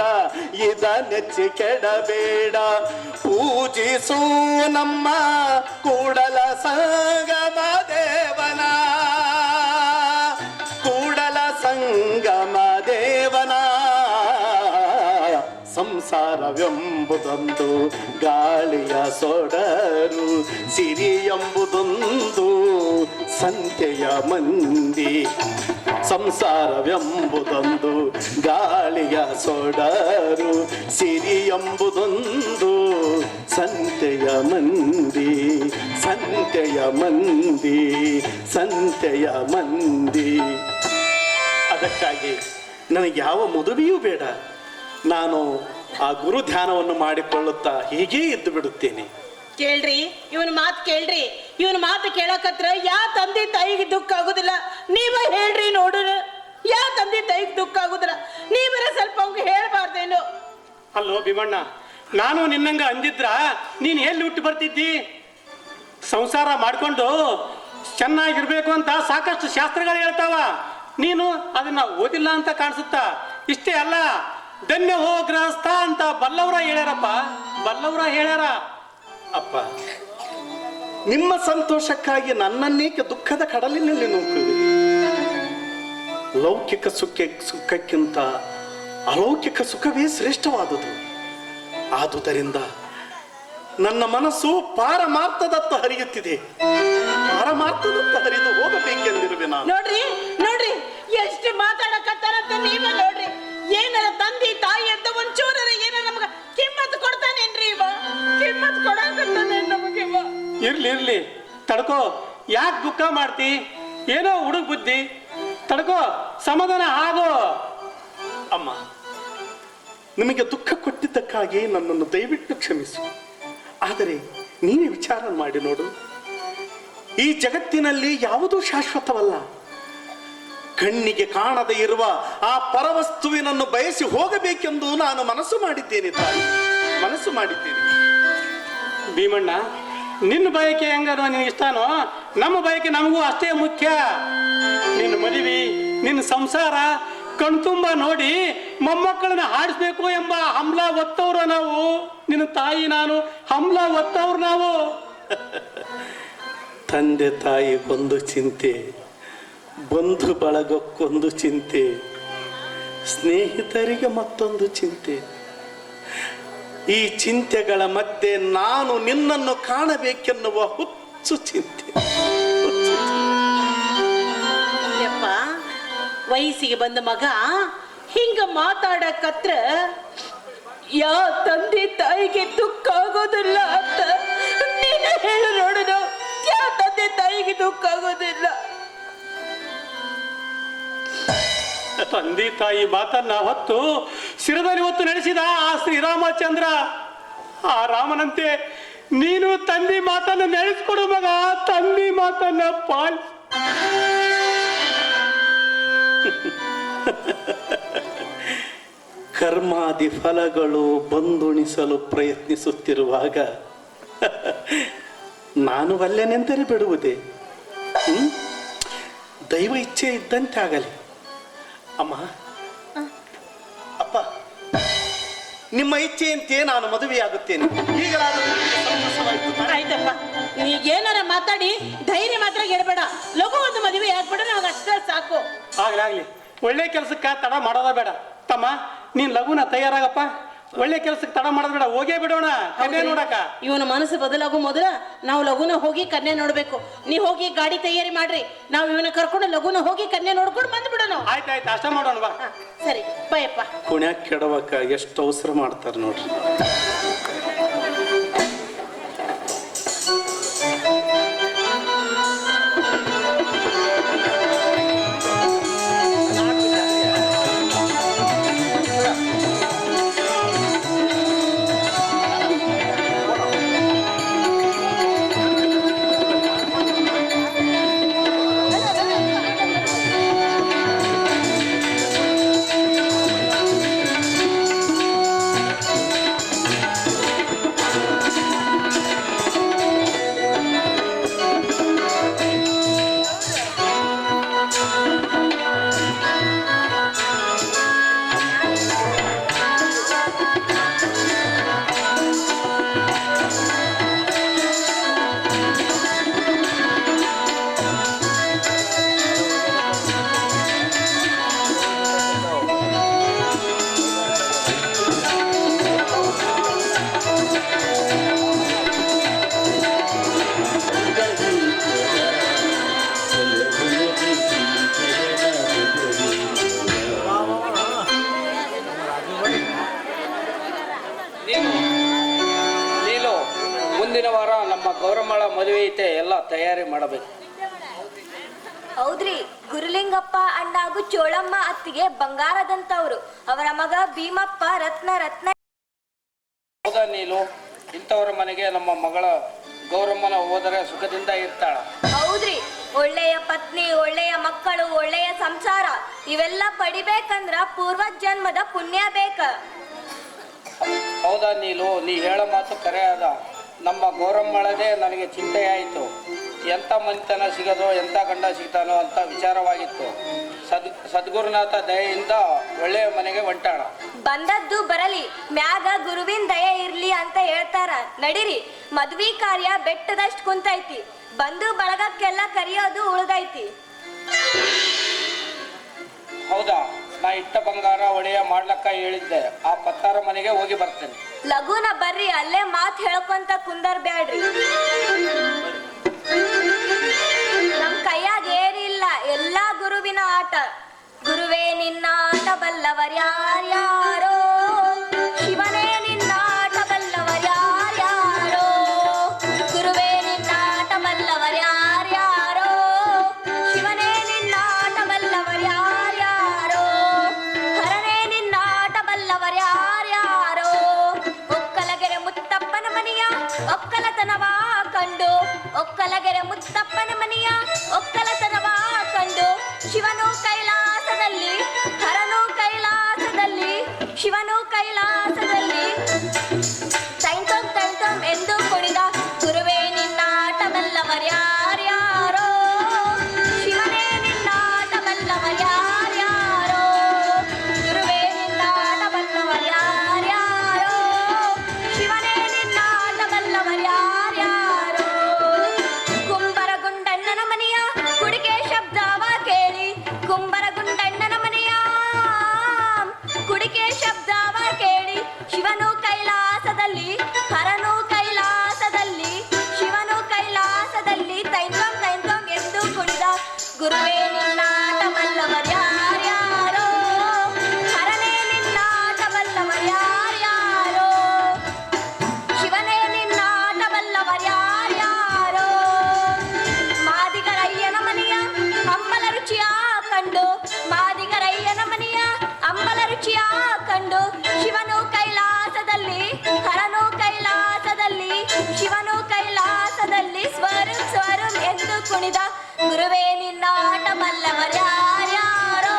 ಇದ ನೆಚ್ಚಿ ಕೆಡಬೇಡ, ಪೂಜಿಸು ನಮ್ಮ ಕೂಡಲ ಸಂಗಮ ದೇವನ. ಕೂಡಲ ಸಂಗಮ ದೇವನ. ಸಂಸಾರವೆಂಬುದೊಂದು ಗಾಳಿಯ ಸೊಡರು, ಸಿರಿ ಎಂಬುದೊಂದು ಸಂತೆಯ ಮಂದಿ. ಸಂಸಾರವೆಂಬುದೊಂದು ಗಾಳಿಯ ಸೊಡರು, ಸಿರಿ ಎಂಬುದೊಂದು ಸಂತೆಯ ಮಂದಿ. ಸಂತೆಯ ಮಂದಿ, ಸಂತೆಯ ಮಂದಿ. ಅದಕ್ಕಾಗಿ ನನಗೆ ಯಾವ ಮದುವೆಯೂ ಬೇಡ. ನಾನು ಆ ಗುರು ಧ್ಯಾನವನ್ನು ಮಾಡಿಕೊಳ್ಳುತ್ತಾ ಹೀಗೇ ಇದ್ದು ಬಿಡುತ್ತೇನೆ. ಕೇಳ್ರಿ ಇವನ್ ಮಾತು, ಕೇಳ್ರಿ ಇವನ್ ಮಾತು ಕೇಳಕತ್ರ ಯಾ ತಂದೆ ತಾಯಿಗೆ ದುಃಖ ಆಗುದಿಲ್ಲ? ನೀವ ಹೇಳ್ರಿ ನೋಡುನ, ಯಾ ತಂದೆ ತಾಯಿಗೆ ದುಃಖ ಆಗುದಿಲ್ಲ? ನೀವರ ಸ್ವಲ್ಪ ಅವ್ಗೆ ಹೇಳ್ಬಾರ್ದೇನು? ಅಲ್ಲೋ ಭೀಮಣ್ಣ, ನಾನು ನಿನ್ನಂಗ ಅಂದಿದ್ರ ನೀನ್ ಎಲ್ಲಿ ಹುಟ್ಟಿ ಬರ್ತಿದ್ದಿ? ಸಂಸಾರ ಮಾಡ್ಕೊಂಡು ಚೆನ್ನಾಗಿರ್ಬೇಕು ಅಂತ ಸಾಕಷ್ಟು ಶಾಸ್ತ್ರಗಳು ಹೇಳ್ತಾವ, ನೀನು ಅದನ್ನ ಓದಿಲ್ಲ ಅಂತ ಕಾಣಿಸುತ್ತಾ. ಇಷ್ಟೇ ಅಲ್ಲ, ಧನ್ಯ ಹೋ ಗೃಹಸ್ಥ ಅಂತ ಬಲ್ಲವರ ಹೇಳ್ಯಾರಪ್ಪ, ಬಲ್ಲವರ ಹೇಳ್ಯಾರ. ಅಪ್ಪ, ನಿಮ್ಮ ಸಂತೋಷಕ್ಕಾಗಿ ನನ್ನನ್ನೇಕೆ ದುಃಖದ ಕಡಲಿನಲ್ಲಿ ನೂಕುವೆ? ಲೌಕಿಕ ಸುಖಕ್ಕಿಂತ ಅಲೌಕಿಕ ಸುಖವೇ ಶ್ರೇಷ್ಠವಾದುದು. ಆದುದರಿಂದ ನನ್ನ ಮನಸ್ಸು ಪಾರಮಾರ್ಥದತ್ತ ಹರಿಯುತ್ತಿದೆ. ಪಾರಮಾರ್ಥದತ್ತ ಹರಿದು ಹೋಗಬೇಕೆಂದಿರುವೆ ನಾನು. ನೋಡ್ರಿ ನೋಡ್ರಿ, ಎಷ್ಟು ಮಾತಾಡಕತ್ತಾರಂತ ನೀವ ನೋಡ್ರಿ. ಏನಾರ ತಂದೆ ತಾಯಿ ಅಂತ ಒಂಚೂರರ ಏನಾರ ನಮಗ ಕಿಮ್ಮತ್ ಕೊಡ್ತಾನೇನ್ರಿ? ಇವ ಕಿಮ್ಮತ್ ಕೊಡಕತ್ತಾನೆ ನಮಗೆ. ಇರ್ಲಿ ಇರ್ಲಿ, ತಡ್ಕೋ, ಯಾಕೆ ದುಃಖ ಮಾಡ್ತಿ? ಏನೋ ಹುಡುಗ ಬುದ್ಧಿ, ತಡ್ಕೋ, ಸಮಾಧಾನ ಆಗೋ. ಅಮ್ಮ, ನಿಮಗೆ ದುಃಖ ಕೊಟ್ಟಿದ್ದಕ್ಕಾಗಿ ನನ್ನನ್ನು ದಯವಿಟ್ಟು ಕ್ಷಮಿಸು. ಆದರೆ ನೀವೇ ವಿಚಾರ ಮಾಡಿ ನೋಡು, ಈ ಜಗತ್ತಿನಲ್ಲಿ ಯಾವುದೂ ಶಾಶ್ವತವಲ್ಲ. ಕಣ್ಣಿಗೆ ಕಾಣದೇ ಇರುವ ಆ ಪರವಸ್ತುವಿನನ್ನು ಬಯಸಿ ಹೋಗಬೇಕೆಂದು ನಾನು ಮನಸ್ಸು ಮಾಡಿದ್ದೇನೆ ತಾಯಿ, ಮನಸ್ಸು ಮಾಡಿದ್ದೇನೆ. ಭೀಮಣ್ಣ, ನಿನ್ನ ಬಯಕೆ ಹೆಂಗನೋ ನಿನಗೆ ಇಷ್ಟನೋ, ನಮ್ಮ ಬಯಕೆ ನಮಗೂ ಅಷ್ಟೇ ಮುಖ್ಯ. ನಿನ್ನ ಮದುವೆ, ನಿನ್ನ ಸಂಸಾರ ಕಣ್ತುಂಬ ನೋಡಿ ಮೊಮ್ಮಕ್ಕಳನ್ನ ಹಾಡಿಸ್ಬೇಕು ಎಂಬ ಹಂಬಲ ಒತ್ತವ್ರು ನಾವು. ನಿನ್ನ ತಾಯಿ ನಾನು ಹಂಬಲ ಒತ್ತವ್ರು ನಾವು. ತಂದೆ ತಾಯಿಗೊಂದು ಚಿಂತೆ, ಬಂಧು ಬಳಗಕ್ಕೊಂದು ಚಿಂತೆ, ಸ್ನೇಹಿತರಿಗೆ ಮತ್ತೊಂದು ಚಿಂತೆ. ಈ ಚಿಂತೆಗಳ ಮಧ್ಯೆ ನಾನು ನಿನ್ನನ್ನು ಕಾಣಬೇಕೆನ್ನುವ ಹುಚ್ಚು ಚಿಂತೆ. ವಯಸ್ಸಿಗೆ ಬಂದ ಮಗ ಹಿಂಗ ಮಾತಾಡಕತ್ರ ಯಾ ತಂದೆ ತಾಯಿಗೆ ದುಃಖ ಆಗೋದಿಲ್ಲ ಅಂತ ನೀನು ಹೇಳು ನೋಡುದು. ಯಾ ತಂದೆ ತಾಯಿಗೆ ದುಃಖ ಆಗೋದಿಲ್ಲ? ತಂದೆ ತಾಯಿ ಮಾತನ್ನ ಹೊತ್ತು ಶಿರದಲ್ಲಿ ಹೊತ್ತು ನಡೆಸಿದ ಆ ಶ್ರೀರಾಮಚಂದ್ರ, ಆ ರಾಮನಂತೆ ನೀನು ತಂದೆ ಮಾತನ್ನ ನಡೆಸ್ಕೊಡು ಮಗ, ತಂದೆ ಮಾತನ್ನ ಪಾಲಿಸು. ಕರ್ಮಾದಿ ಫಲಗಳು ಬಂದುಣಿಸಲು ಪ್ರಯತ್ನಿಸುತ್ತಿರುವಾಗ ನಾನು ಅಲ್ಲೇನೆಂದರೆ ಬಿಡುವುದೇ? ದೈವ ಇಚ್ಛೆ ಇದ್ದಂತೆ ಆಗಲಿ. ಅಮ್ಮ, ಅಪ್ಪ, ನಿಮ್ಮ ಇಚ್ಛೆಯಂತೆ ನಾನು ಮದುವೆಯಾಗುತ್ತೇನೆ. ಈಗಲಾದರೂ ಆಯ್ತಪ್ಪ, ನೀ ಏನಾರ ಮಾತಾಡಿ ಧೈರ್ಯ ಮಾತ್ರ ಗೆಡಬೇಡ. ಲಘು ಒಂದು ಮದುವೆ ಆಗ್ಬೇಡ, ನಮಗೆ ಅಷ್ಟೇ ಸಾಕು. ಆಗ್ಲಿ ಒಳ್ಳೆ ಕೆಲ್ಸಕ್ಕೆ ತಡ ಮಾಡೋದ ಬೇಡ. ತಮ್ಮ, ನೀನ್ ಲಘುನ ತಯಾರಾಗಪ್ಪ. ಒಳ್ಳೆ ಕೆಲ್ಸಕ್ಕೆ ತಡ ಮಾಡೋದ್ ಬೇಡ, ಹೋಗೇ ಬಿಡೋಣ ಕನ್ಯೆ ನೋಡಕ. ಇವನ ಮನಸ್ಸು ಬದಲಾಗೋ ಮೊದಲ ನಾವು ಲಘುನ ಹೋಗಿ ಕನ್ಯೆ ನೋಡ್ಬೇಕು. ನೀ ಹೋಗಿ ಗಾಡಿ ತಯಾರಿ ಮಾಡ್ರಿ, ನಾವು ಇವನ ಕರ್ಕೊಂಡು ಲಘುನ ಹೋಗಿ ಕನ್ಯೆ ನೋಡ್ಕೊಂಡು ಬಂದ್ ಬಿಡೋಣ. ಆಯ್ತಾಯ್ತು, ಅಷ್ಟ ಮಾಡೋಣ ಬಾ. ಸರಿ ಬಾಯಪ್ಪ. ಕುಣ್ಯಾಕ್ ಕೆಡವಕ್ಕ ಎಷ್ಟು ಅವಸರ ಮಾಡ್ತಾರೆ ನೋಡ್ರಿ. ನೀನು ಮುಂದಿನ ವಾರ ನಮ್ಮ ಗೌರಮ್ಮಳ ಮದುವೆ ಐತೆ, ಎಲ್ಲ ತಯಾರಿ ಮಾಡಬೇಕು. ಹೌದ್ರಿ, ಗುರುಲಿಂಗಪ್ಪ ಅಣ್ಣಾಗು ಚೋಳಮ್ಮ ಅತ್ತಿಗೆ ಬಂಗಾರದಂತವ್ರು. ಅವರ ಮಗ ಭೀಮಪ್ಪ ರತ್ನ. ಹೌದಾ ನೀನು? ಇಂಥವ್ರ ಮನೆಗೆ ನಮ್ಮ ಮಗಳ ಗೌರಮ್ಮನ ಹೋದರೆ ಸುಖದಿಂದ ಇರ್ತಾಳ. ಹೌದ್ರಿ, ಒಳ್ಳೆಯ ಪತ್ನಿ, ಒಳ್ಳೆಯ ಮಕ್ಕಳು, ಒಳ್ಳೆಯ ಸಂಸಾರ ಇವೆಲ್ಲ ಪಡಿಬೇಕಂದ್ರ ಪೂರ್ವ ಜನ್ಮದ ಪುಣ್ಯ ಬೇಕ. ಹೌದಾ ನೀನು? ನೀ ಹೇಳೋ ಮಾತು ಕರೆ ಅದ. ನಮ್ಮ ಗೌರಮ್ಮಳದೇ ನನಗೆ ಚಿಂತೆ ಆಯಿತು. ಎಂಥ ಮನೆತನ ಸಿಗೋದು, ಎಂಥ ಗಂಡ ಸಿಗ್ತಾನೋ ಅಂತ ವಿಚಾರವಾಗಿತ್ತು. ಸದ್ಗುರುನಾಥ ದಯೆಯಿಂದ ಒಳ್ಳೆಯ ಮನೆಗೆ ಹೊಂಟಾಳ. ಬಂದದ್ದು ಬರಲಿ, ಮ್ಯಾಗ ಗುರುವಿನ ದಯೆ ಇರ್ಲಿ ಅಂತ ಹೇಳ್ತಾರ. ನಡಿರಿ, ಮದ್ವಿ ಕಾರ್ಯ ಬೆಟ್ಟದಷ್ಟು ಕುಂತೈತಿ. ಬಂದು ಬಳಗಕ್ಕೆಲ್ಲ ಕರಿಯೋದು ಉಳ್ದೈತಿ. ಹೌದಾ? ನಾ ಇಟ್ಟ ಬಂಗಾರ ಒಡೆಯ ಮಾಡ್ಲಕ್ಕ ಹೇಳಿದ್ದೆ. ಆ ಪತ್ತಾರ ಮನೆಗೆ ಹೋಗಿ ಬರ್ತೇನೆ. ಲಘುನ ಬರ್ರಿ, ಅಲ್ಲೇ ಮಾತು ಹೇಳ್ಕೊಂತ ಕುಂದರ್ ಬ್ಯಾಡ್ರಿ. ನಮ್ ಕೈಯಾಗ ಏನಿಲ್ಲ, ಎಲ್ಲಾ ಗುರುವಿನ ಆಟ. ಗುರುವೇ ನಿನ್ನ ಆಟ ಬಲ್ಲವರ್ಯಾರ್ಯಾರೋ, ಶಿವನೇ ನಿನ್ನ ಆಟ ಬಲ್ಲವರ್ಯಾರ್ಯಾರೋ. ಗುರುವೇ ನಿನ್ನ ಆಟ ಬಲ್ಲವರ್ಯಾರ್ಯಾರೋ, ಶಿವನೇ ನಿನ್ನ ಆಟ ಬಲ್ಲವರ್ಯಾರ್ಯಾರೋ. ಹರನೇ ನಿನ್ನ ಆಟ ಬಲ್ಲವರ್ಯಾರ್ಯಾರೋ. ಒಕ್ಕಲಗೆರೆ ಮುತ್ತಪ್ಪನ ಮನೆಯ ಒಕ್ಕಲತನವ ಕಂಡು, ಒಕ್ಕಲಗೆರೆ ಮುತ್ತಪ್ಪನ ಮನೆಯ ಒಕ್ಕಲತನವ ಕಂಡು, ಶಿವನು ಕೈಲಾಸದಲ್ಲಿ, ಹರನು ಕೈಲಾಸದಲ್ಲಿ, ಶಿವನು ಕೈಲಾಸದಲ್ಲಿ ತೈಂತೊಂ ತೈಂತೊಂ ಎಂದು ಕುಣಿದ. ಗುರುವೇ ನಿನ್ನ ಆಟ ಬಲ್ಲವರ್ಯಾರ್ಯಾರೋ, ಶಿವನೇ ನಿನ್ನ ಆಟ ಬಲ್ಲವರ್ಯಾರ್ಯಾರೋ. ಗುರುವೇ ನಿನ್ನ ಆಟ ಬಲ್ಲವರ್ಯಾರ್ಯಾರೋ, ಶಿವನೇ ನಿನ್ನ ಆಟ ಬಲ್ಲವರ್ಯಾರ್ಯಾರೋ. ಕುಂಬರಗುಂಡಣ್ಣನ ಮನೆಯ ಕುಡಿಕೆ ಶಬ್ದವ ಕೇಳಿ, ಕುಂಬರಗುಂಡಣ್ಣನ ಮನೆಯ ಕುಡಿಕೆ ಶಬ್ದವ ಕೇಳಿ, ಶಿವನು ಕೈಲಾಸದಲ್ಲಿ, ಹರನು ಕೈಲಾಸದಲ್ಲಿ, ಶಿವನು ಕೈಲಾಸದಲ್ಲಿ ತೈಂತೊಂ ತೈಂತೊಂ ಎಂದು ಕುಣಿದ. ಗುರುವೇ ನಿನ್ನ ಆಟ ಬಲ್ಲವರ್ಯಾರ್ಯಾರೋ, ಹರನೇ ನಿನ್ನ ಆಟ ಬಲ್ಲವರ್ಯಾರ್ಯಾರೋ, ಶಿವನೇ ನಿನ್ನ ಆಟ ಬಲ್ಲವರ್ಯಾರ್ಯಾರೋ. ಮಾದಿಗರಯ್ಯನ ಮನೆಯ ಅಂಬಲ ರುಚಿಯ ಕಂಡು, ಮಾದಿಗರಯ್ಯನ ಮನೆಯ ಅಂಬಲ ರುಚಿಯ ಕಂಡು, ಶಿವನು ಕೈಲಾಸದಲ್ಲಿ, ಹರನು ಕೈಲಾಸದಲ್ಲಿ, ಶಿವನು ಕೈಲಾಸದಲ್ಲಿ ಸ್ವರಂ ಸ್ವರಂ ಎಂದು ಕುಣಿದ. ಗುರುವೇ ನಿನ್ನ ಆಟ ಬಲ್ಲವರ್ಯಾರ್ಯಾರೋ,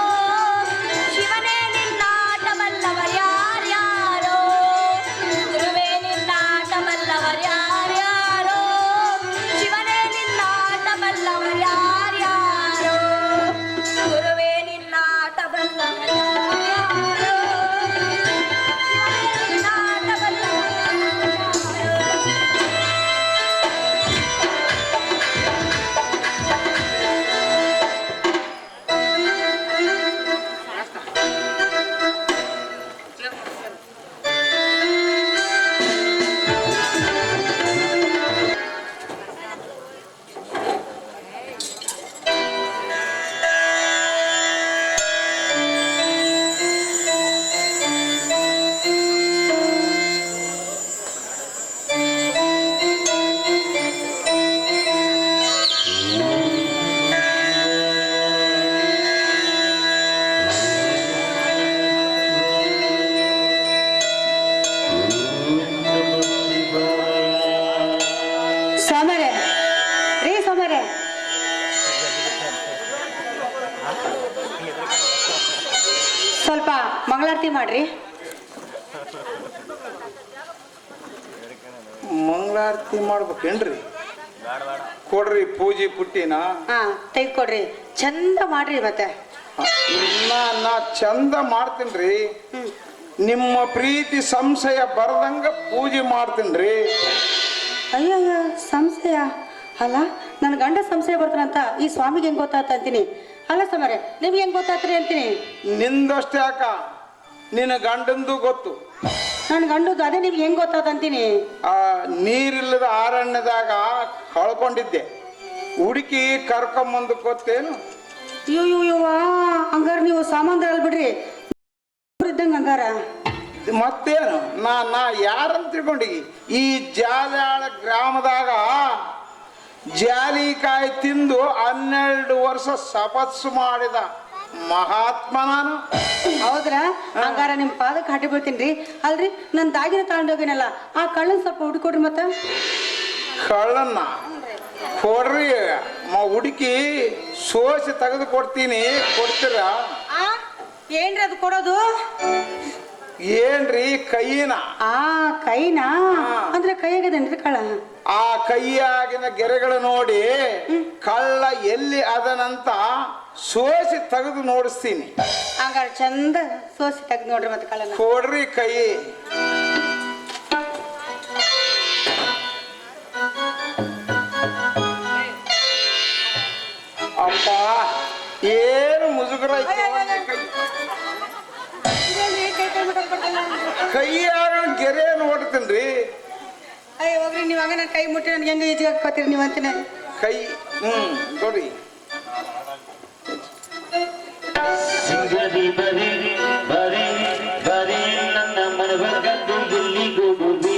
ಸ್ವಲ್ಪ ಮಂಗಳಾರತಿ ಮಾಡ್ರಿ. ಮಂಗಳಾರತಿ ಮಾಡ್ಬೇಕೇನ್ರಿ? ಕೊಡ್ರಿ ಪೂಜೆ ಪುಟ್ಟಿನ. ಹಾ ತೆಗೆದುಕೊಡ್ರಿ, ಚಂದ ಮಾಡ್ರಿ. ಮತ್ತೆ ನಾ ಚಂದ ಮಾಡ್ತೀನ್ರಿ. ನಿಮ್ಮ ಪ್ರೀತಿ ಸಂಶಯ ಬರದಂಗ ಪೂಜೆ ಮಾಡ್ತೀನ್ರಿ. ಅಯ್ಯಯ್ಯ, ಸಂಶಯ ಅಲ್ಲ, ನನ್ನ ಗಂಡ ಸಂಶಯ ಬರ್ತಾನಂತ ಈ ಸ್ವಾಮಿಗೆ ಹೆಂಗ್ ಗೊತ್ತಾತ ಅಂತೀನಿ. ಅಲ್ಲ ಸಮರೆ, ನಿಮ್ಗೆ ಹೆಂಗ್ ಗೊತ್ತಾತ್ರಿ ಅಂತೀನಿ. ನಿಂದಷ್ಟೇ ಅಕ್ಕ, ನಿನ್ನ ಗಂಡಂದು ಗೊತ್ತು. ನನ್ನ ಗಂಡದ್ದು ಅದೇ ನಿಮ್ಗೆ ಹೆಂಗ್ ಗೊತ್ತಾತ ಅಂತೀನಿ. ಆ ನೀರಿಲ್ಲದ ಅರಣ್ಯದಾಗ ಕಳ್ಕೊಂಡಿದ್ದೆ, ಹುಡುಕಿ ಕರ್ಕೊಂಬಂದು ಗೊತ್ತೇನು? ಅಯ್ಯೋ ಹಂಗಾರ ನೀವು ಸಾಮಾನ್ಯರಲ್ಲಿ ಬಿಡ್ರಿ ಇದ್ದಂಗ. ಹಂಗಾರ ಮತ್ತೇನು, ನಾ ಯಾರಂತ ತಿಳ್ಕೊಂಡಿ? ಈ ಜಾಲಾಳ ಗ್ರಾಮದಾಗ ಜಾಲಿಕಾಯಿ ತಿಂದು 12 ವರ್ಷ ತಪಸ್ಸು ಮಾಡಿದ ಮಹಾತ್ಮ ನಾನು. ಹೌದ್ರಾ? ಹಂಗಾರ ನಿಮ್ ಪಾದಕ್ಕೆ ಹಾಟಿ ಬೀಳ್ತೀನಿ. ಅಲ್ರಿ, ನನ್ನ ದಾಗಿನ ತಗೊಂಡೋಗಿನಲ್ಲ, ಆ ಕಳ್ಳನ್ ಸ್ವಲ್ಪ ಹುಡುಕೊಡ್ರಿ. ಮತ್ತ ಕಳ್ಳನ್ನ ಕೊಡ್ರಿ, ಹುಡುಕಿ ಸೋಸಿ ತೆಗೆದು ಕೊಡ್ತೀನಿ, ಕೊಡ್ತೀರಾ? ಏನ್ರಿ ಅದು ಕೊಡೋದು? ಏನ್ರಿ ಕೈಯಿನ? ಕೈನಾ? ಅಂದ್ರೆ ಕೈಯಾಗದೇನ್ರಿ ಕಳ್ಳ? ಆ ಕೈಯಾಗಿನ ಗೆರೆಗಳು ನೋಡಿ ಕಳ್ಳ ಎಲ್ಲಿ ಅದನಂತ ಸೋಸಿ ತೆಗೆದು ನೋಡಿಸ್ತೀನಿ. ಹಂಗಾರ ಚಂದ ಸೋಸಿ ತೆಗ್ದು ನೋಡ್ರಿ. ಮತ್ತೆ ಕಳ್ಳನ ಕೊಡ್ರಿ ಕೈ. ಅಪ್ಪ, ಏನು ಮುಜುಗರ ಕೈಯಾಗ ಗೆರೆ ನೋಡ್ತೀನ್ರಿ. ಅಯ್ಯ ಹೋಗ್ರಿ, ನೀವ್ ಹಂಗ ನನ್ನ ಕೈ ಮುಟ್ಟಿ ನನ್ಗೆ ಹೆಂಗ ಈಜಿ ಹಾಕೋತೀರಿ ನೀವು ಅಂತೀನಿ. ಕೈ ನೋಡಿ. ಸಿಂಗದಿ ಬರೆ ಬರೆ ಬರೆ ನನ್ನ ಮನವಗದ್ದು ಎಲ್ಲಿಗೂ ಗುಬಿ.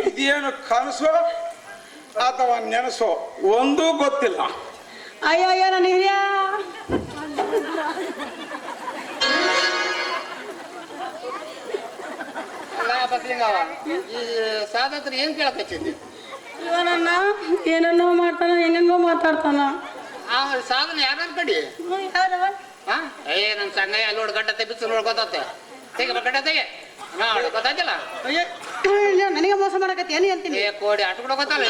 ಇದೇನು ಕನಸೋ ಅಥವಾ ನೆನಸೋ ಒಂದೂ ಗೊತ್ತಿಲ್ಲ. ಅಯ್ಯಯ್ಯ ನನ್ನ ಹಿರಿಯ. ಈ ಸಾಧತ್ರ ಏನ್ ಕೇಳಕತ್ತಿದ್ದಿ? ಇವನನ್ನ ಏನನ್ನೋ ಮಾಡ್ತಾನ, ಹೆಂಗೋ ಮಾತಾಡ್ತಾನ. ಸಾಧನ ಯಾರು ಕಡಿ? ನನ್ ಸಂಗಯ್ಯ ನೋಡ್ ಗಡ್ಡ ತೆಗಿಸು ನೋಡ್ಕೊತ ತೆಗೆ ಗಡ್ಡ ತೆಗೆ ಗೊತ್ತಾಯ್ತಿಲ್ಲ. ನನಗೆ ಮೋಸ ಮಾಡಕತ್ತಿ ಏನಿ ಅಂತೀನಿ. ಕೋಡಿ ಅಟ್ಟು ಕೂಡ ಗೊತ್ತಲ್ಲ,